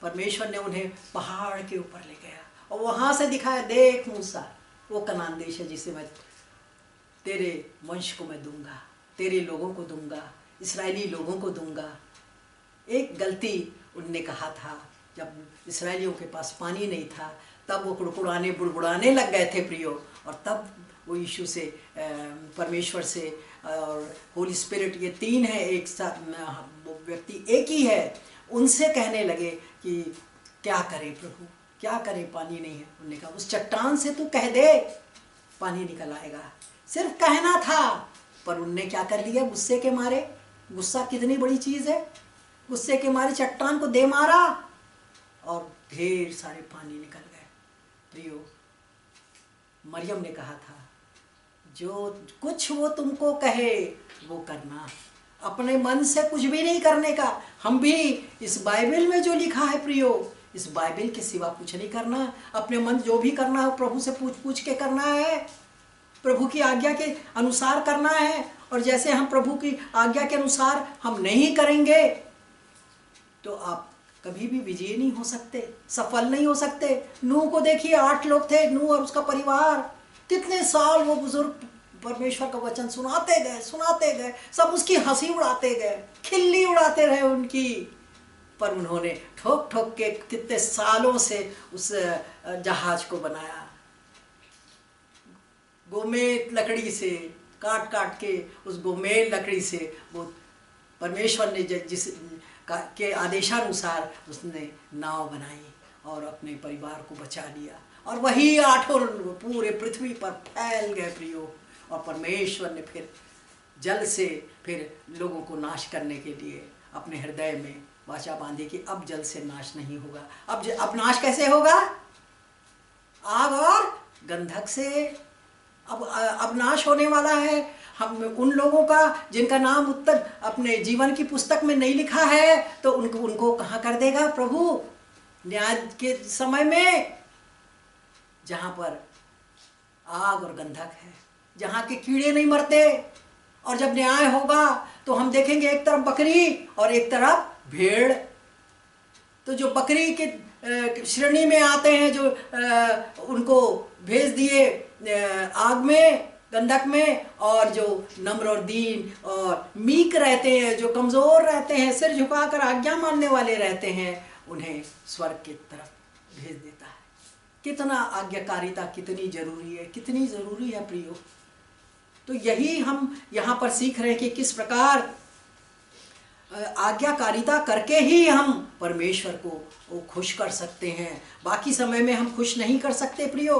परमेश्वर ने उन्हें पहाड़ के ऊपर ले गया और वहां से दिखाया, देख मूसा, वो कनान देश है जिसे मैं तेरे वंश को मैं दूंगा, तेरे लोगों को दूंगा, इस्राएली लोगों को दूंगा। एक गलती उनने कहा था, जब इस्राएलियों के पास पानी नहीं था तब वो कुड़कुड़ाने बुड़बुड़ाने लग गए थे प्रियो, और तब वो यीशु से, परमेश्वर से और होली स्पिरिट, ये तीन है एक साथ, वो व्यक्ति एक ही है, उनसे कहने लगे कि क्या करें प्रभु, क्या करें, पानी नहीं है। उन्होंने कहा उस चट्टान से तू कह दे, पानी निकल आएगा। सिर्फ कहना था, पर उनने क्या कर लिया, गुस्से के मारे, गुस्सा कितनी बड़ी चीज़ है, गुस्से के मारे चट्टान को दे मारा और ढेर सारे पानी निकल गए। प्रियो, मरियम ने कहा था जो कुछ वो तुमको कहे वो करना, अपने मन से कुछ भी नहीं करने का। हम भी इस बाइबल में जो लिखा है प्रियो, इस बाइबल के सिवा कुछ नहीं करना। अपने मन जो भी करना है प्रभु से पूछ पूछ के करना है, प्रभु की आज्ञा के अनुसार करना है। और जैसे हम प्रभु की आज्ञा के अनुसार हम नहीं करेंगे तो आप कभी भी विजयी नहीं हो सकते, सफल नहीं हो सकते। नूह को देखिए, 8 लोग थे, नूह और उसका परिवार, कितने साल वो बुजुर्ग परमेश्वर का वचन सुनाते गए, सब उसकी हंसी उड़ाते गए, खिल्ली उड़ाते रहे उनकी, पर उन्होंने ठोक ठोक के कितने सालों से उस जहाज को बनाया, गोमेद लकड़ी से काट काट के, उस गोमेद लकड़ी से वो परमेश्वर ने जिस के आदेशानुसार उसने नाव बनाई और अपने परिवार को बचा लिया। और वही 8 पूरे पृथ्वी पर फैल गए प्रियो। और परमेश्वर ने फिर जल से फिर लोगों को नाश करने के लिए अपने हृदय में वाचा बांधी कि अब जल से नाश नहीं होगा। अब नाश कैसे होगा? आग और गंधक से अब नाश होने वाला है। हम उन लोगों का जिनका नाम उत्तर अपने जीवन की पुस्तक में नहीं लिखा है, तो उनको कहाँ कर देगा प्रभु? न्याय के समय में, जहाँ पर आग और गंधक है, जहाँ के कीड़े नहीं मरते। और जब न्याय होगा तो हम देखेंगे एक तरफ बकरी और एक तरफ भेड़। तो जो बकरी के श्रेणी में आते हैं, जो उनको भेज दिए आग में, गंधक में, और जो नम्र और दीन और मीक रहते हैं, जो कमज़ोर रहते हैं, सिर झुकाकर आज्ञा मानने वाले रहते हैं, उन्हें स्वर्ग की तरफ भेज देता है। कितना आज्ञाकारिता कितनी ज़रूरी है, कितनी ज़रूरी है प्रियो। तो यही हम यहाँ पर सीख रहे हैं कि किस प्रकार आज्ञाकारिता करके ही हम परमेश्वर को खुश कर सकते हैं। बाकी समय में हम खुश नहीं कर सकते प्रियो।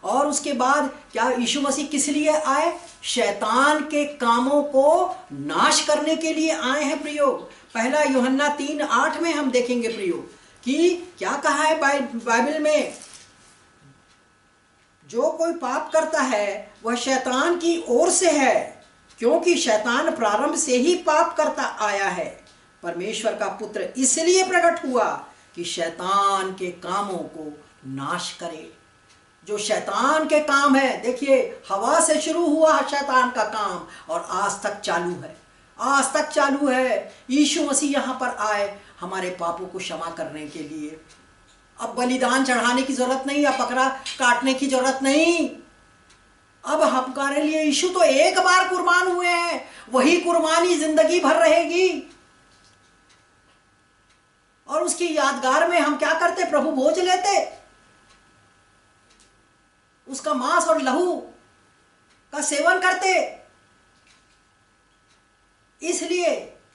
और उसके बाद क्या यीशु मसीह किस लिए आए? शैतान के कामों को नाश करने के लिए आए हैं प्रियो। पहला यूहन्ना 3:8 में हम देखेंगे प्रियो कि क्या कहा है बाइबल में, जो कोई पाप करता है वह शैतान की ओर से है, क्योंकि शैतान प्रारंभ से ही पाप करता आया है। परमेश्वर का पुत्र इसलिए प्रकट हुआ कि शैतान के कामों को नाश करे। जो शैतान के काम है, देखिए हवा से शुरू हुआ शैतान का काम और आज तक चालू है, आज तक चालू है। यीशु मसीह यहाँ पर आए हमारे पापों को क्षमा करने के लिए। अब बलिदान चढ़ाने की जरूरत नहीं, अब बकरा काटने की जरूरत नहीं। अब हमारे लिए यीशु तो एक बार कुर्बान हुए हैं, वही कुर्बानी जिंदगी भर रहेगी। और उसकी यादगार में हम क्या करते? प्रभु भोज लेते, उसका मांस और लहू का सेवन करते, इसलिए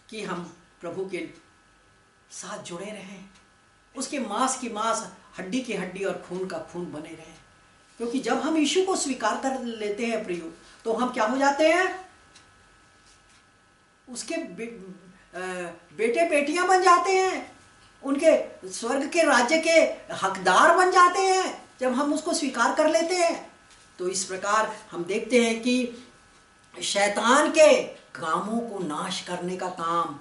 कि हम प्रभु के साथ जुड़े रहें, उसके मांस की मांस, हड्डी की हड्डी और खून का खून बने रहें। क्योंकि जब हम यीशु को स्वीकार कर लेते हैं प्रियो, तो हम क्या हो जाते हैं? उसके बेटे बेटियां बन जाते हैं, उनके स्वर्ग के राज्य के हकदार बन जाते हैं जब हम उसको स्वीकार कर लेते हैं। तो इस प्रकार हम देखते हैं कि शैतान के कामों को नाश करने का काम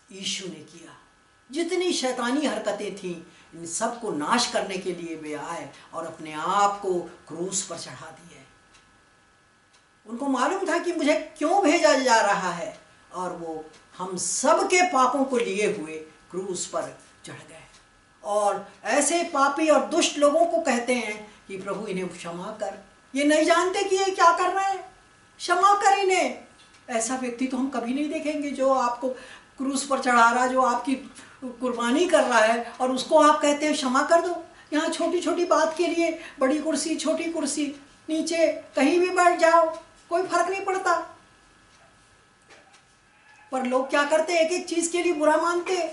यीशु ने किया। जितनी शैतानी हरकतें थीं, इन सब को नाश करने के लिए वे आए और अपने आप को क्रूस पर चढ़ा दिए। उनको मालूम था कि मुझे क्यों भेजा जा रहा है, और वो हम सब के पापों को लिए हुए क्रूस पर चढ़ गए। और ऐसे पापी और दुष्ट लोगों को कहते हैं कि प्रभु इन्हें क्षमा कर, ये नहीं जानते कि ये क्या कर रहे हैं, क्षमा कर इन्हें। ऐसा व्यक्ति तो हम कभी नहीं देखेंगे जो आपको क्रूस पर चढ़ा रहा, जो आपकी कुर्बानी कर रहा है, और उसको आप कहते हैं क्षमा कर दो। यहाँ छोटी छोटी बात के लिए बड़ी कुर्सी छोटी कुर्सी, नीचे कहीं भी बैठ जाओ, कोई फर्क नहीं पड़ता। पर लोग क्या करते हैं, एक एक चीज़ के लिए बुरा मानते,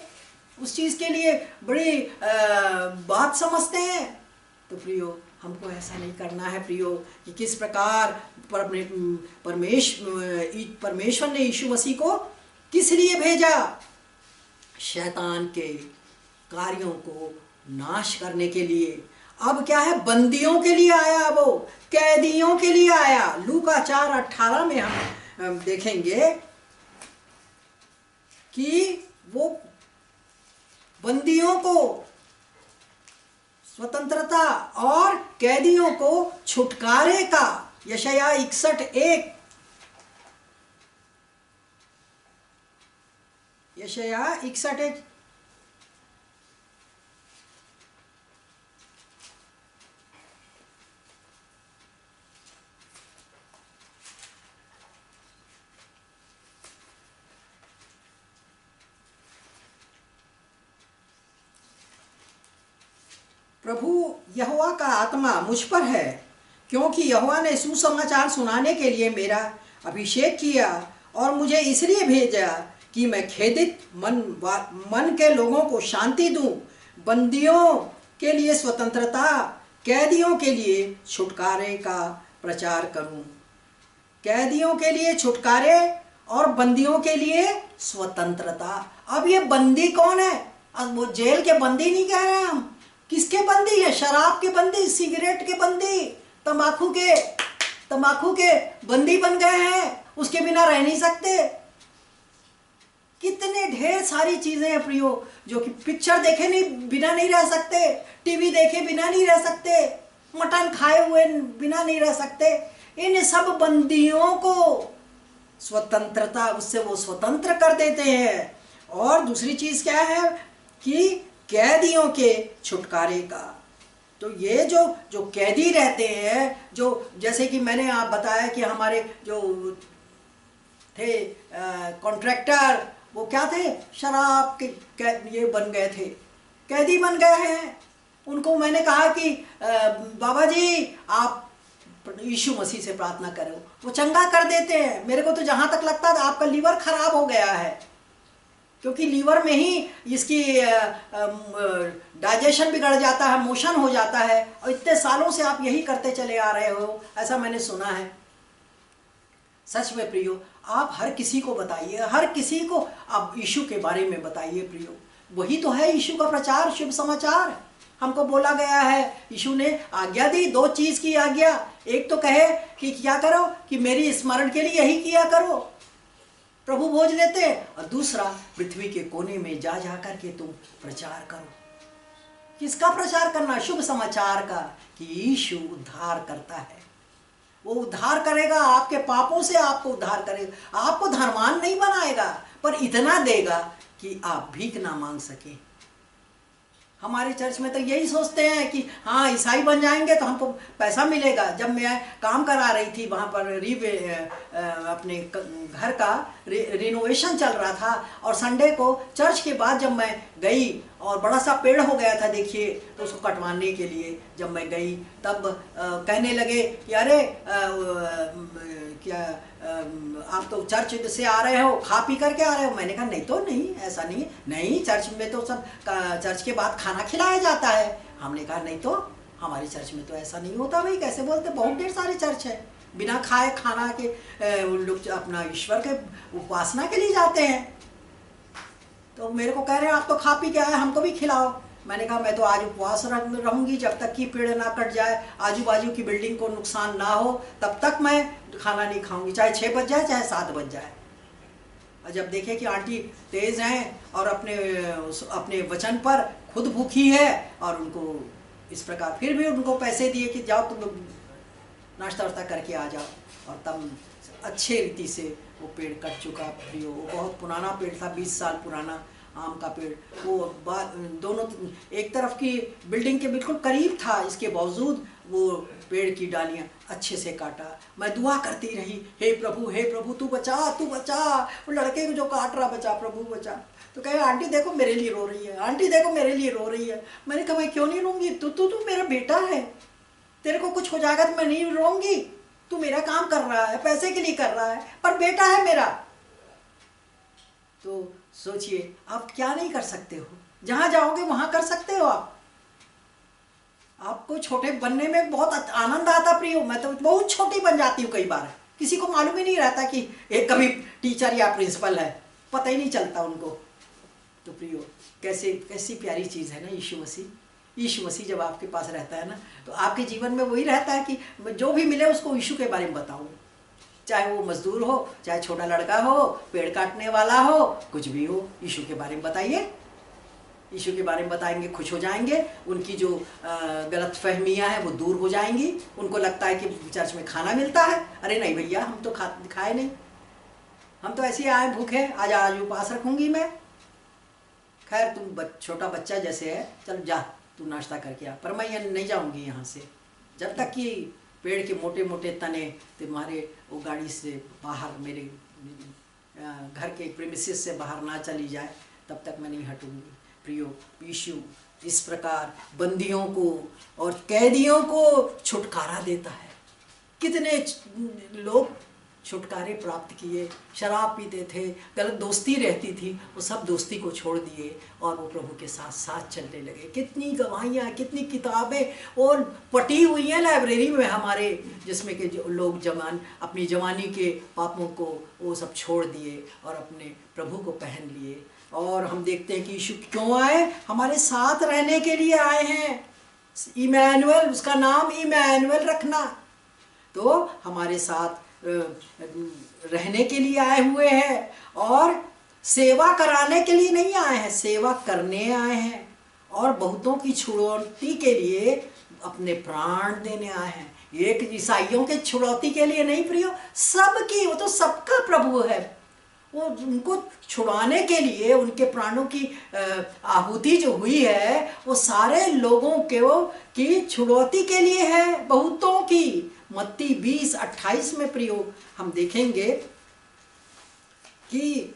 उस चीज़ के लिए बड़ी बात समझते हैं। तो प्रियो, हमको ऐसा नहीं करना है प्रियो, कि किस प्रकार परमेश्वर ने यीशु मसीह को किस लिए भेजा, शैतान के कार्यों को नाश करने के लिए। अब क्या है, बंदियों के लिए आया, वो कैदियों के लिए आया। लूका 4:18 में हम देखेंगे कि वो बंदियों को स्वतंत्रता और कैदियों को छुटकारे का। यशायाह 61:1, यशायाह 61:1, प्रभु यहोवा का आत्मा मुझ पर है, क्योंकि यहोवा ने सुसमाचार सुनाने के लिए मेरा अभिषेक किया और मुझे इसलिए भेजा कि मैं खेदित मन के लोगों को शांति दूं, बंदियों के लिए स्वतंत्रता, कैदियों के लिए छुटकारे का प्रचार करूं। कैदियों के लिए छुटकारे और बंदियों के लिए स्वतंत्रता। अब ये बंदी कौन है? अब वो जेल के बंदी नहीं कह रहे हम। किसके बंदी है? शराब के बंदी, सिगरेट के बंदी, तंबाकू के बंदी बन गए हैं, उसके बिना रह नहीं सकते। कितने ढेर सारी चीजें हैं प्रियो, जो कि पिक्चर देखे बिना नहीं रह सकते, टीवी देखे बिना नहीं रह सकते, मटन खाए हुए बिना नहीं रह सकते। इन सब बंदियों को स्वतंत्रता, उससे वो स्वतंत्र कर देते हैं। और दूसरी चीज क्या है कि कैदियों के छुटकारे का। तो ये जो कैदी रहते हैं, जो जैसे कि मैंने आप बताया कि हमारे जो थे कॉन्ट्रैक्टर, वो क्या थे, शराब के ये बन गए थे, कैदी बन गए हैं। उनको मैंने कहा कि बाबा जी आप यीशु मसीह से प्रार्थना करो, वो चंगा कर देते हैं। मेरे को तो जहाँ तक लगता था आपका लीवर खराब हो गया है, क्योंकि लीवर में ही इसकी डाइजेशन बिगड़ जाता है, मोशन हो जाता है, और इतने सालों से आप यही करते चले आ रहे हो, ऐसा मैंने सुना है। सच में प्रियो, आप हर किसी को बताइए, हर किसी को आप यीशु के बारे में बताइए प्रियो। वही तो है यीशु का प्रचार, शुभ समाचार। हमको बोला गया है, यीशु ने आज्ञा दी, 2 चीज़ की आज्ञा। एक तो कहे कि क्या करो, कि मेरी स्मरण के लिए यही किया करो, प्रभु भोज लेते, और दूसरा पृथ्वी के कोने में जा जा करके तुम प्रचार करो। किसका प्रचार करना? शुभ समाचार का, कि यीशु उद्धार करता है। वो उद्धार करेगा, आपके पापों से आपको उद्धार करेगा, आपको धर्मान नहीं बनाएगा, पर इतना देगा कि आप भीख ना मांग सके। हमारे चर्च में तो यही सोचते हैं कि हाँ ईसाई बन जाएंगे तो हमको पैसा मिलेगा। जब मैं काम करा रही थी वहाँ पर अपने घर का रिनोवेशन चल रहा था, और संडे को चर्च के बाद जब मैं गई, और बड़ा सा पेड़ हो गया था देखिए, तो उसको कटवाने के लिए जब मैं गई, तब कहने लगे कि अरे क्या आप तो चर्च से आ रहे हो, खा पी करके आ रहे हो। मैंने कहा नहीं तो नहीं, ऐसा नहीं है, नहीं चर्च में तो सब चर्च के बाद खाना खिलाया जाता है। हमने कहा नहीं तो, हमारी चर्च में तो ऐसा नहीं होता। भाई कैसे बोलते, बहुत ढेर सारे चर्च है, बिना खाए खाना के लोग अपना ईश्वर के उपासना के लिए जाते हैं। तो मेरे को कह रहे हैं आप तो खा पी के आए, हमको भी खिलाओ। मैंने कहा मैं तो आज उपवास रहूंगी, जब तक कि पेड़ ना कट जाए, आजू बाजू की बिल्डिंग को नुकसान ना हो, तब तक मैं खाना नहीं खाऊंगी, चाहे 6 बज जाए चाहे 7 बज जाए। और जब देखे कि आंटी तेज हैं और अपने वचन पर खुद भूखी है, और उनको इस प्रकार फिर भी उनको पैसे दिए कि जाओ तुम नाश्ता वाश्ता करके आ जाओ, और तब अच्छे रीति से वो पेड़ कट चुका। प्रियो, वो बहुत पुराना पेड़ था, 20 साल पुराना आम का पेड़। वो दोनों एक तरफ की बिल्डिंग के बिल्कुल करीब था, इसके बावजूद वो पेड़ की डालियाँ अच्छे से काटा। मैं दुआ करती रही, हे प्रभु तू बचा, तू बचा, वो लड़के को जो काट रहा बचा, प्रभु बचा। तो कहे आंटी देखो मेरे लिए रो रही है, आंटी देखो मेरे लिए रो रही है। मैंने कहा मैं क्यों नहीं रोऊंगी, तू मेरा बेटा है, तेरे को कुछ हो जाएगा तो मैं नहीं रोऊंगी। तू मेरा काम कर रहा है, पैसे के लिए कर रहा है, पर बेटा है मेरा। तो सोचिए आप क्या नहीं कर सकते हो, जहाँ जाओगे वहाँ कर सकते हो आप। आपको छोटे बनने में बहुत आनंद आता प्रियो। मैं तो बहुत छोटी बन जाती हूँ कई बार, किसी को मालूम ही नहीं रहता कि एक कभी टीचर या प्रिंसिपल है, पता ही नहीं चलता उनको। तो प्रियो कैसी प्यारी चीज़ है ना यीशु मसीह। यीशु मसीह जब आपके पास रहता है ना, तो आपके जीवन में वही रहता है कि जो भी मिले उसको यीशु के बारे में बताऊँ। चाहे वो मजदूर हो, चाहे छोटा लड़का हो, पेड़ काटने वाला हो, कुछ भी हो, यीशु के बारे में बताइए। यीशु के बारे में बताएंगे, खुश हो जाएंगे, उनकी जो गलत फहमियाँ हैं वो दूर हो जाएंगी। उनको लगता है कि चर्च में खाना मिलता है, अरे नहीं भैया हम तो खाए नहीं, हम तो ऐसे ही आए भूखे, आज उपास रखूँगी मैं। खैर तुम छोटा बच्चा जैसे है, चल जा तू नाश्ता करके आ, पर मैं नहीं जाऊँगी यहाँ से जब तक कि पेड़ के मोटे मोटे तने तुम्हारे वो गाड़ी से बाहर, मेरे घर के प्रीमिसेस से बाहर ना चली जाए, तब तक मैं नहीं हटूँगी। प्रियो, यीशु इस प्रकार बंदियों को और कैदियों को छुटकारा देता है। कितने लोग छुटकारे प्राप्त किए, शराब पीते थे, गलत दोस्ती रहती थी, वो सब दोस्ती को छोड़ दिए और वो प्रभु के साथ साथ चलने लगे। कितनी गवाहियाँ, कितनी किताबें और पटी हुई हैं लाइब्रेरी में हमारे, जिसमें कि जो लोग अपनी जवानी के पापों को वो सब छोड़ दिए और अपने प्रभु को पहन लिए। और हम देखते हैं कि यीशु क्यों आए, हमारे साथ रहने के लिए आए हैं। इमैनुअल, उसका नाम इमैनुअल रखना, तो हमारे साथ रहने के लिए आए हुए हैं और सेवा कराने के लिए नहीं आए हैं, सेवा करने आए हैं और बहुतों की छुड़ौती के लिए अपने प्राण देने आए हैं। एक ईसाइयों के छुड़ौती के लिए नहीं प्रियो, सबकी, वो तो सबका प्रभु है। वो उनको छुड़ाने के लिए उनके प्राणों की आहुति जो हुई है वो सारे लोगों की छुड़ौती के लिए है, बहुतों की। मत्ती 20:28 में प्रियो हम देखेंगे कि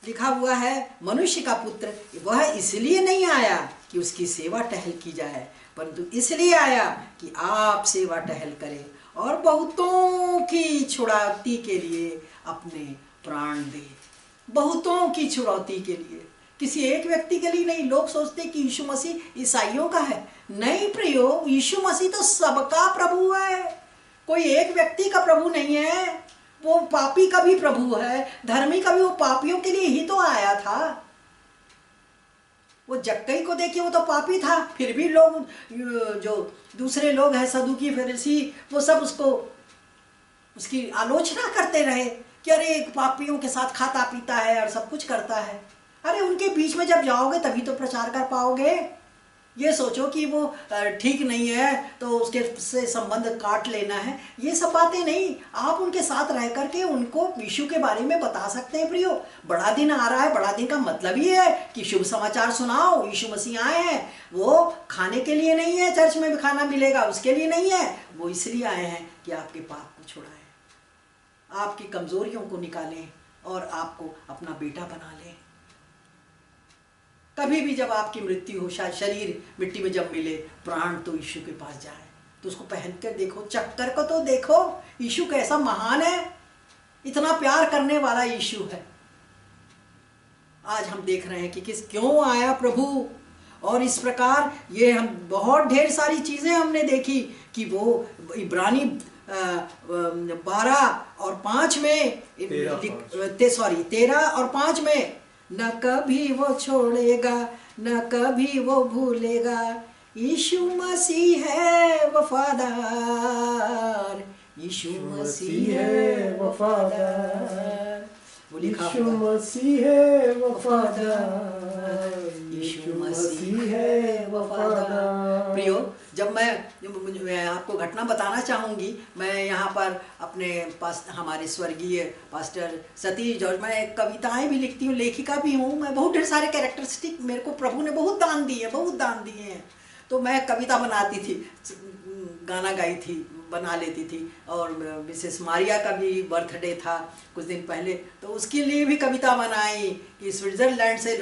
लिखा हुआ है, मनुष्य का पुत्र वह इसलिए नहीं आया कि उसकी सेवा टहल की जाए, परंतु इसलिए आया कि आप सेवा टहल करें और बहुतों की छुड़ौती के लिए अपने प्राण दे। बहुतों की छुड़ौती के लिए, किसी एक व्यक्ति के लिए नहीं। लोग सोचते कि यीशु मसीह ईसाइयों का है, नहीं प्रियो, यीशु मसीह तो सबका प्रभु है, कोई एक व्यक्ति का प्रभु नहीं है। वो पापी का भी प्रभु है, धर्मी का भी, वो पापियों के लिए ही तो आया था। वो जक्कई को देखिए, वो तो पापी था, फिर भी लोग, जो दूसरे लोग हैं सदूकी फरीसी, वो सब उसकी आलोचना करते रहे कि अरे पापियों के साथ खाता पीता है और सब कुछ करता है। अरे उनके बीच में जब जाओगे तभी तो प्रचार कर पाओगे। ये सोचो कि वो ठीक नहीं है तो उसके से संबंध काट लेना है, ये सब बातें नहीं। आप उनके साथ रह करके उनको यीशु के बारे में बता सकते हैं। प्रियो, बड़ा दिन आ रहा है, बड़ा दिन का मतलब ही है कि शुभ समाचार सुनाओ। यीशु मसीह आए हैं, वो खाने के लिए नहीं है, चर्च में भी खाना मिलेगा उसके लिए नहीं है, वो इसलिए आए हैं कि आपके पाप को छुड़ाएं, आपकी कमजोरियों को निकालें और आपको अपना बेटा बना लें। कभी भी जब आपकी मृत्यु हो, शायद शरीर मिट्टी में जब मिले, प्राण तो यीशु के पास जाए, तो उसको पहन कर देखो, चक्कर को तो देखो, यीशु कैसा महान है, इतना प्यार करने वाला यीशु है। आज हम देख रहे हैं कि क्यों आया प्रभु। और इस प्रकार ये हम बहुत ढेर सारी चीजें हमने देखी कि वो इब्रानी 12:5 में 13:5 में, न कभी वो छोड़ेगा न कभी वो भूलेगा, यीशु मसीह है वफादार, यीशु मसीह है वफादार, वो लिखा हुआ, यीशु मसीह है वफादार, यीशु मसीह है वफादार। प्रियो, जब मैं आपको घटना बताना चाहूँगी, मैं यहाँ पर अपने पास हमारे स्वर्गीय पास्टर सतीश जॉर्ज, मैं कविताएं भी लिखती हूँ, लेखिका भी हूँ, मैं बहुत ढेर सारे कैरेक्टरिस्टिक मेरे को प्रभु ने बहुत दान दिए हैं। तो मैं कविता बनाती थी, गाना गाई थी, बना लेती थी। और मिसेस मारिया का भी बर्थडे था कुछ दिन पहले, तो उसके लिए भी कविता बनाई कि स्विट्ज़रलैंड से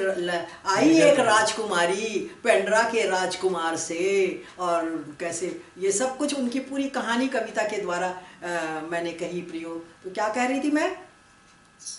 आई एक राजकुमारी, पेंड्रा के राजकुमार से, और कैसे ये सब कुछ उनकी पूरी कहानी कविता के द्वारा मैंने कही प्रियो। तो क्या कह रही थी मैं?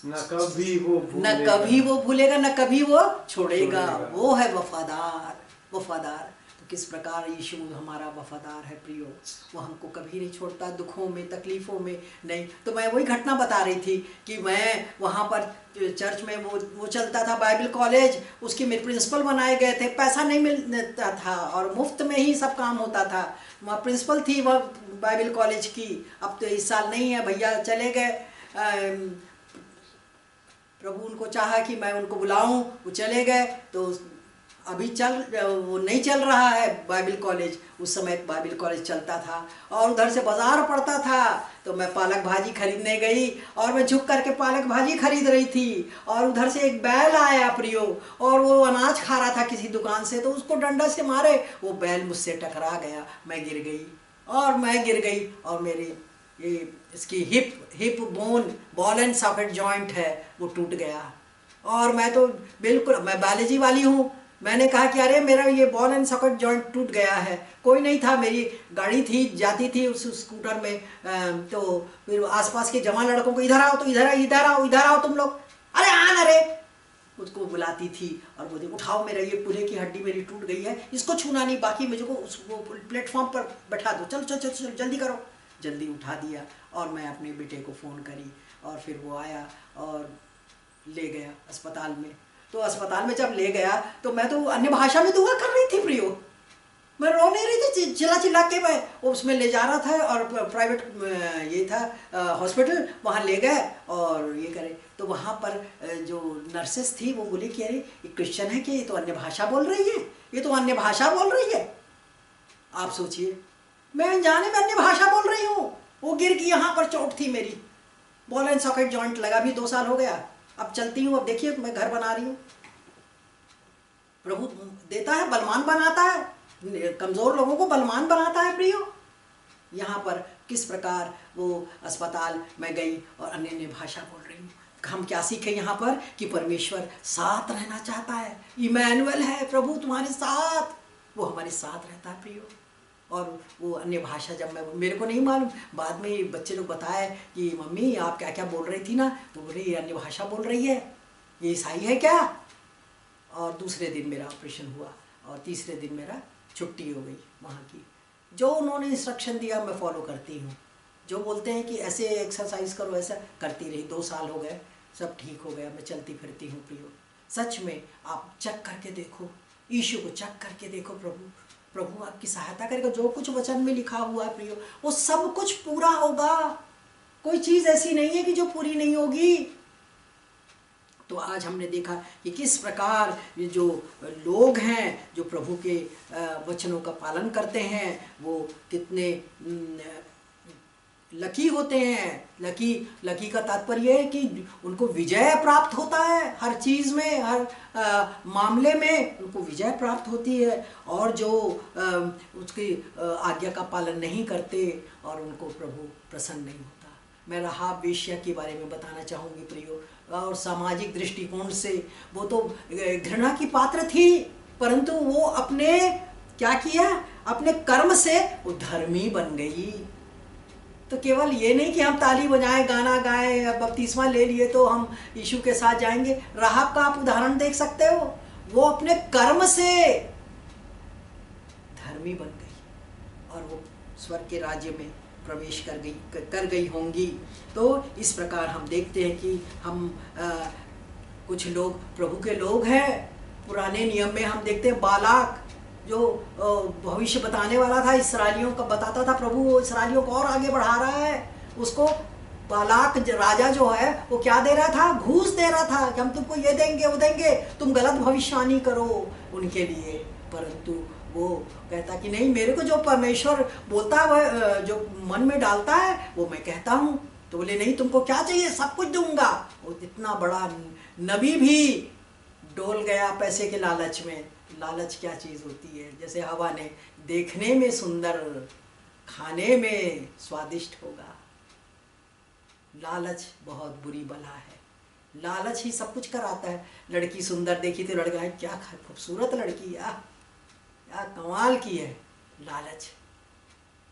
न कभी वो न कभी वो भूलेगा, न कभी वो छोड़ेगा, वो है वफादार। वफादार तो किस प्रकार यीशु हमारा वफादार है प्रियो, वो हमको कभी नहीं छोड़ता, दुखों में तकलीफ़ों में नहीं। तो मैं वही घटना बता रही थी कि मैं वहाँ पर चर्च में वो चलता था बाइबल कॉलेज, उसके मेरे प्रिंसिपल बनाए गए थे, पैसा नहीं मिलता था और मुफ्त में ही सब काम होता था। वहाँ प्रिंसिपल थी वह बाइबल कॉलेज की, अब तो इस साल नहीं है, भैया चले गए। प्रभु उनको चाहा कि मैं उनको बुलाऊं, वो चले गए। तो अभी वो नहीं चल रहा है बाइबल कॉलेज, उस समय बाइबल कॉलेज चलता था और उधर से बाज़ार पड़ता था। तो मैं पालक भाजी खरीदने गई और मैं झुक करके पालक भाजी खरीद रही थी, और उधर से एक बैल आया प्रियो, और वो अनाज खा रहा था किसी दुकान से, तो उसको डंडा से मारे, वो बैल मुझसे टकरा गया, मैं गिर गई और मेरे ये इसकी hip bone, ball and socket joint है, वो टूट गया। और मैं तो बिल्कुल, मैं बायोलॉजी वाली हूँ, मैंने कहा कि अरे मेरा ये बॉल एंड सॉकेट जॉइंट टूट गया है। कोई नहीं था, मेरी गाड़ी थी, जाती थी उस स्कूटर में। तो फिर आसपास के जवान लड़कों को, इधर आओ, तो इधर आओ तुम लोग, अरे आना रे, उसको बुलाती थी और बोलती उठाओ, मेरा ये पूरे की हड्डी मेरी टूट गई है, इसको छूना नहीं, बाकी मुझको वो प्लेटफॉर्म पर बैठा दो, चल चल चल चल जल्दी करो। जल्दी उठा दिया और मैं अपने बेटे को फ़ोन करी और फिर वो आया और ले गया अस्पताल में। तो अस्पताल में जब ले गया तो मैं तो अन्य भाषा में दुआ कर रही थी प्रियो, मैं रो नहीं रही थी, चिल्ला के मैं उसमें ले जा रहा था। और प्राइवेट ये था हॉस्पिटल, वहाँ ले गए और ये करे। तो वहाँ पर जो नर्सेस थी वो बोली कि अरे ये क्रिश्चियन है कि ये तो अन्य भाषा बोल रही है, ये तो अन्य भाषा बोल रही है। आप सोचिए, मैं अनजाने में अन्य भाषा बोल रही हूँ। वो गिर की यहाँ पर चोट थी मेरी, बॉल एंड सॉकेट जॉइंट लगा भी 2 साल हो गया, अब चलती हूँ। अब देखिए मैं घर बना रही हूँ। प्रभु देता है, बलवान बनाता है, कमज़ोर लोगों को बलवान बनाता है प्रियो। यहाँ पर किस प्रकार वो अस्पताल में गई और अन्य भाषा बोल रही हूँ। हम क्या सीखे यहाँ पर कि परमेश्वर साथ रहना चाहता है, इमैनुअल है, प्रभु तुम्हारे साथ, वो हमारे साथ रहता है प्रियो। और वो अन्य भाषा जब मैं, मेरे को नहीं मालूम, बाद में बच्चे लोग बताए कि मम्मी आप क्या क्या बोल रही थी ना, तो बोले ये अन्य भाषा बोल रही है, ये ईसाई है क्या। और दूसरे दिन मेरा ऑपरेशन हुआ और तीसरे दिन मेरा छुट्टी हो गई वहाँ की। जो उन्होंने इंस्ट्रक्शन दिया मैं फॉलो करती हूँ, जो बोलते हैं कि ऐसे एक्सरसाइज करो, ऐसा करती रही। 2 साल हो गए, सब ठीक हो गया, मैं चलती फिरती हूँ प्रियो। सच में आप चेक करके देखो, यीशु को चेक करके देखो, प्रभु आपकी सहायता करेगा। जो कुछ वचन में लिखा हुआ है प्रियो, वो सब कुछ पूरा होगा। कोई चीज़ ऐसी नहीं है कि जो पूरी नहीं होगी। तो आज हमने देखा कि किस प्रकार ये जो लोग हैं जो प्रभु के वचनों का पालन करते हैं, वो कितने लकी होते हैं। लकी का तात्पर्य है कि उनको विजय प्राप्त होता है, हर चीज़ में, हर मामले में उनको विजय प्राप्त होती है। और जो उसकी आज्ञा का पालन नहीं करते और उनको प्रभु प्रसन्न नहीं होता। मैं राहाब वेश्या के बारे में बताना चाहूँगी प्रियो। और सामाजिक दृष्टिकोण से वो तो घृणा की पात्र थी, परंतु वो अपने क्या किया, अपने कर्म से वो धर्मी बन गई। तो केवल ये नहीं कि हम ताली बजाएं, गाना गाएं, अब बपतिस्मा ले लिए तो हम यीशु के साथ जाएंगे। राहाब का आप उदाहरण देख सकते हो, वो अपने कर्म से धर्मी बन गई और वो स्वर्ग के राज्य में प्रवेश कर गई होंगी। तो इस प्रकार हम देखते हैं कि हम कुछ लोग प्रभु के लोग हैं। पुराने नियम में हम देखते हैं बालाक जो भविष्य बताने वाला था, इस्राएलियों का बताता था, प्रभु इस्राएलियों को और आगे बढ़ा रहा है। उसको बालाक राजा जो है वो क्या दे रहा था, घूस दे रहा था कि हम तुमको ये देंगे वो देंगे, तुम गलत भविष्यवाणी करो उनके लिए। परंतु वो कहता कि नहीं, मेरे को जो परमेश्वर बोलता है वह जो मन में डालता है वो मैं कहता हूँ। तो बोले नहीं, तुमको क्या चाहिए, सब कुछ दूंगा। वो इतना बड़ा नबी भी डोल गया पैसे के लालच में। लालच क्या चीज़ होती है, जैसे हवा ने देखने में सुंदर खाने में स्वादिष्ट होगा। लालच बहुत बुरी बला है। लालच ही सब कुछ कराता है। लड़की सुंदर देखी तो लड़का है, क्या खूबसूरत लड़की, या कमाल की है। लालच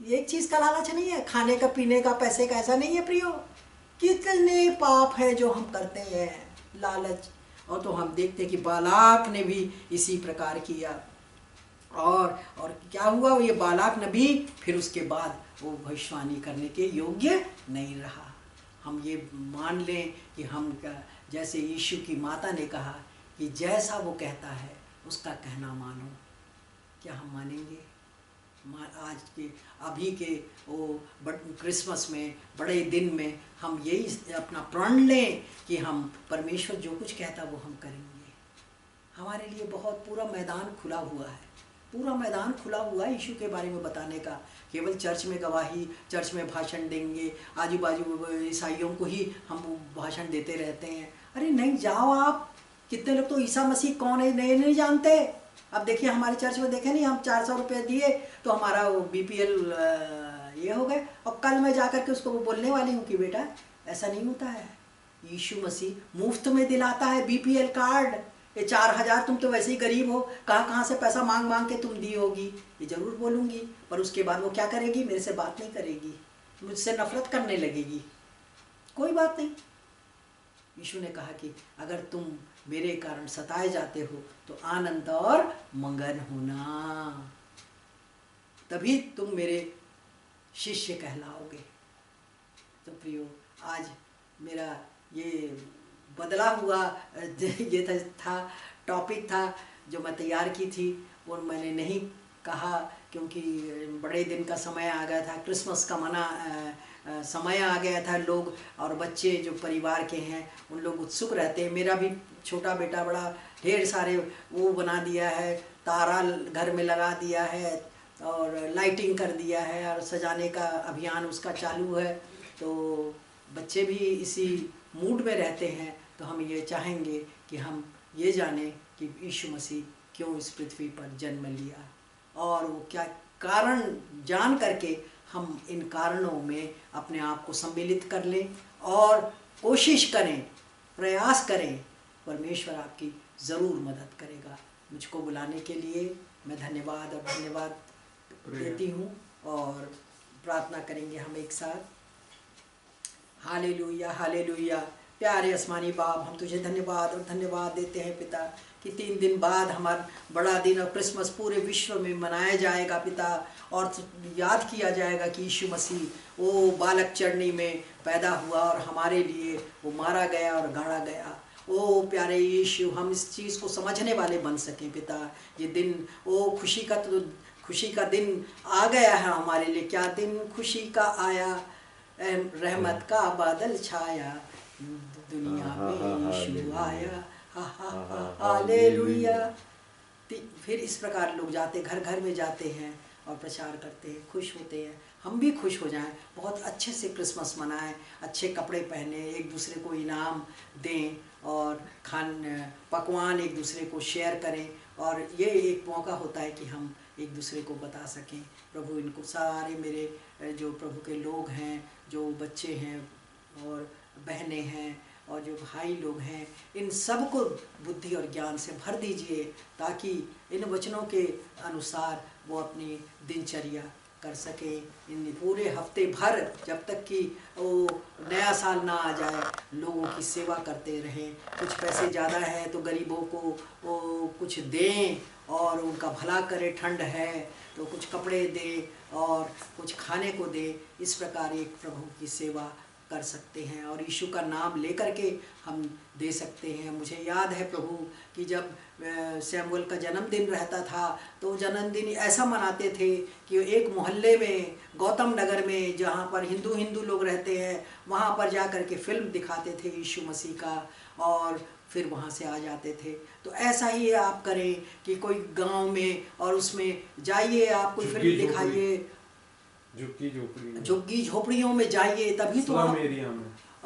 एक चीज़ का लालच नहीं है, खाने का, पीने का, पैसे का, ऐसा नहीं है प्रियो। कितने पाप हैं जो हम करते हैं, लालच। और तो हम देखते हैं कि बालाक ने भी इसी प्रकार किया। और क्या हुआ, ये बालाक नबी फिर उसके बाद वो भविष्यवाणी करने के योग्य नहीं रहा। हम ये मान लें कि हम जैसे यीशु की माता ने कहा कि जैसा वो कहता है उसका कहना मानो। क्या हम मानेंगे? आज के अभी के वो क्रिसमस में, बड़े दिन में हम यही अपना प्रण लें कि हम परमेश्वर जो कुछ कहता वो हम करेंगे। हमारे लिए बहुत पूरा मैदान खुला हुआ है, पूरा मैदान खुला हुआ है यीशु के बारे में बताने का। केवल चर्च में गवाही, चर्च में भाषण देंगे, आजू बाजू ईसाइयों को ही हम भाषण देते रहते हैं। अरे नहीं, जाओ आप। कितने लोग तो ईसा मसीह कौन है नहीं जानते। अब देखिए हमारे चर्च में, देखे नहीं, हम 400 रुपये दिए तो हमारा वो BPL ये हो गए। और कल मैं जाकर के उसको बोलने वाली हूँ कि बेटा ऐसा नहीं होता है। यीशु मसीह मुफ्त में दिलाता है BPL कार्ड। ये 4000 तुम तो वैसे ही गरीब हो, कहाँ से पैसा मांग मांग के तुम दी होगी, ये ज़रूर बोलूँगी। पर उसके बाद वो क्या करेगी, मेरे से बात नहीं करेगी, मुझसे नफरत करने लगेगी। कोई बात नहीं। यीशु ने कहा कि अगर तुम मेरे कारण सताए जाते हो तो आनंद और मगन होना, तभी तुम मेरे शिष्य कहलाओगे। तो प्रियो, आज मेरा ये बदला हुआ ये था टॉपिक था जो मैं तैयार की थी, और मैंने नहीं कहा क्योंकि बड़े दिन का समय आ गया था, क्रिसमस का समय आ गया था। लोग और बच्चे जो परिवार के हैं उन लोग उत्सुक रहते हैं। मेरा भी छोटा बेटा बड़ा ढेर सारे वो बना दिया है, तारा घर में लगा दिया है और लाइटिंग कर दिया है और सजाने का अभियान उसका चालू है। तो बच्चे भी इसी मूड में रहते हैं। तो हम ये चाहेंगे कि हम ये जानें कि यीशु मसीह क्यों इस पृथ्वी पर जन्म लिया, और वो क्या कारण जान करके हम इन कारणों में अपने आप को सम्मिलित कर लें और कोशिश करें, प्रयास करें। परमेश्वर आपकी ज़रूर मदद करेगा। मुझको बुलाने के लिए मैं धन्यवाद देती हूँ, और प्रार्थना करेंगे हम एक साथ। Hallelujah, hallelujah. प्यारे आसमानी बाप, हम तुझे धन्यवाद देते हैं पिता कि 3 दिन बाद हमारा बड़ा दिन और क्रिसमस पूरे विश्व में मनाया जाएगा पिता, और याद किया जाएगा कि यीशु मसीह वो बालक चरनी में पैदा हुआ और हमारे लिए वो मारा गया और गाड़ा गया। ओ प्यारे यीशु, हम इस चीज़ को समझने वाले बन सकें पिता। ये दिन वो खुशी का दिन आ गया है हमारे लिए। क्या दिन खुशी का आया, रहमत का बादल छाया, दुनिया में यीशु आया, हालेलुया। फिर इस प्रकार लोग जाते, घर घर में जाते हैं और प्रचार करते हैं, खुश होते हैं। हम भी खुश हो जाएं, बहुत अच्छे से क्रिसमस मनाएं, अच्छे कपड़े पहने, एक दूसरे को इनाम दें और पकवान एक दूसरे को शेयर करें। और ये एक मौका होता है कि हम एक दूसरे को बता सकें। प्रभु इनको सारे मेरे जो प्रभु के लोग हैं, जो बच्चे हैं और बहनें हैं और जो भाई लोग हैं, इन सब को बुद्धि और ज्ञान से भर दीजिए ताकि इन वचनों के अनुसार वो अपनी दिनचर्या कर सके। इन पूरे हफ्ते भर जब तक कि वो नया साल ना आ जाए, लोगों की सेवा करते रहें। कुछ पैसे ज़्यादा है तो गरीबों को वो कुछ दें और उनका भला करें। ठंड है तो कुछ कपड़े दें और कुछ खाने को दें। इस प्रकार एक प्रभु की सेवा कर सकते हैं और यीशु का नाम लेकर के हम दे सकते हैं। मुझे याद है प्रभु कि जब सैमुअल का जन्मदिन रहता था तो जन्मदिन ऐसा मनाते थे कि एक मोहल्ले में, गौतम नगर में, जहाँ पर हिंदू लोग रहते हैं, वहाँ पर जा कर के फिल्म दिखाते थे यीशु मसीह का और फिर वहाँ से आ जाते थे। तो ऐसा ही आप करें कि कोई गांव में और उसमें जाइए, आप कोई फिल्म दिखाइए, झुग्गी झोपड़ियों में जाइए, तभी तो आप,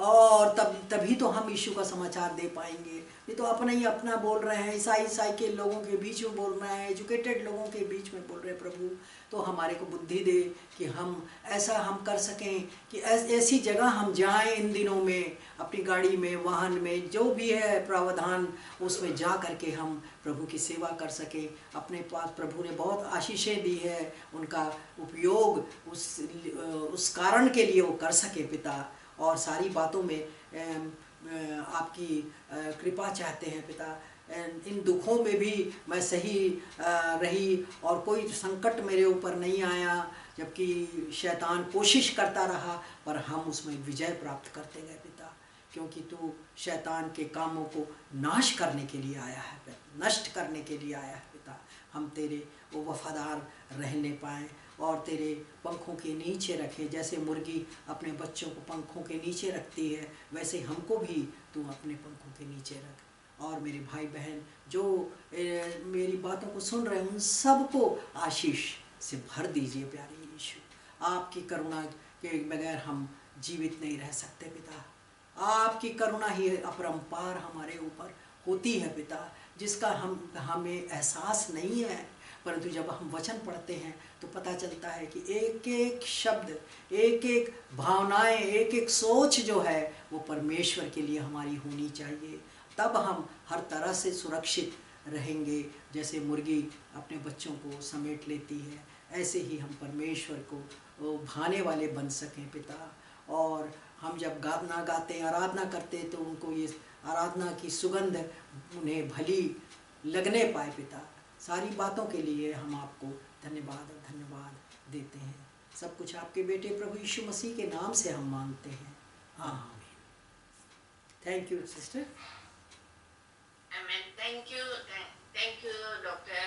और तभी तो हम यीशु का समाचार दे पाएंगे। ये तो अपना ही अपना बोल रहे हैं, ईसाई के लोगों के बीच में बोल रहे हैं, एजुकेटेड लोगों के बीच में बोल रहे हैं। प्रभु तो हमारे को बुद्धि दे कि हम ऐसा हम कर सकें कि ऐसी जगह हम जाएं इन दिनों में, अपनी गाड़ी में, वाहन में, जो भी है प्रावधान, उसमें जा करके हम प्रभु की सेवा कर सकें। अपने पास प्रभु ने बहुत आशीषें दी है, उनका उपयोग उस कारण के लिए वो कर सके पिता। और सारी बातों में आपकी कृपा चाहते हैं पिता। इन दुखों में भी मैं सही रही और कोई संकट मेरे ऊपर नहीं आया, जबकि शैतान कोशिश करता रहा, पर हम उसमें विजय प्राप्त करते गए पिता। क्योंकि तू शैतान के कामों को नाश करने के लिए आया है, नष्ट करने के लिए आया है पिता। हम तेरे वो वफादार रहने पाएँ और तेरे पंखों के नीचे रखें। जैसे मुर्गी अपने बच्चों को पंखों के नीचे रखती है, वैसे हमको भी तू अपने पंखों के नीचे रख। और मेरे भाई बहन जो मेरी बातों को सुन रहे हैं, उन सबको आशीष से भर दीजिए प्यारे यीशु। आपकी करुणा के बगैर हम जीवित नहीं रह सकते पिता। आपकी करुणा ही अपरंपार हमारे ऊपर होती है पिता, जिसका हमें एहसास नहीं है, परंतु जब हम वचन पढ़ते हैं तो पता चलता है कि एक एक शब्द, एक एक भावनाएं, एक एक सोच जो है वो परमेश्वर के लिए हमारी होनी चाहिए। तब हम हर तरह से सुरक्षित रहेंगे। जैसे मुर्गी अपने बच्चों को समेट लेती है, ऐसे ही हम परमेश्वर को भाने वाले बन सकें पिता। और हम जब गाना गाते हैं, आराधना करते हैं, तो उनको ये आराधना की सुगंध उन्हें भली लगने पाए पिता। सारी बातों के लिए हम आपको धन्यवाद देते हैं। सब कुछ आपके बेटे प्रभु यीशु मसीह के नाम से हम मांगते हैं, आमीन। Thank you sister. Amen. Thank you, Dr.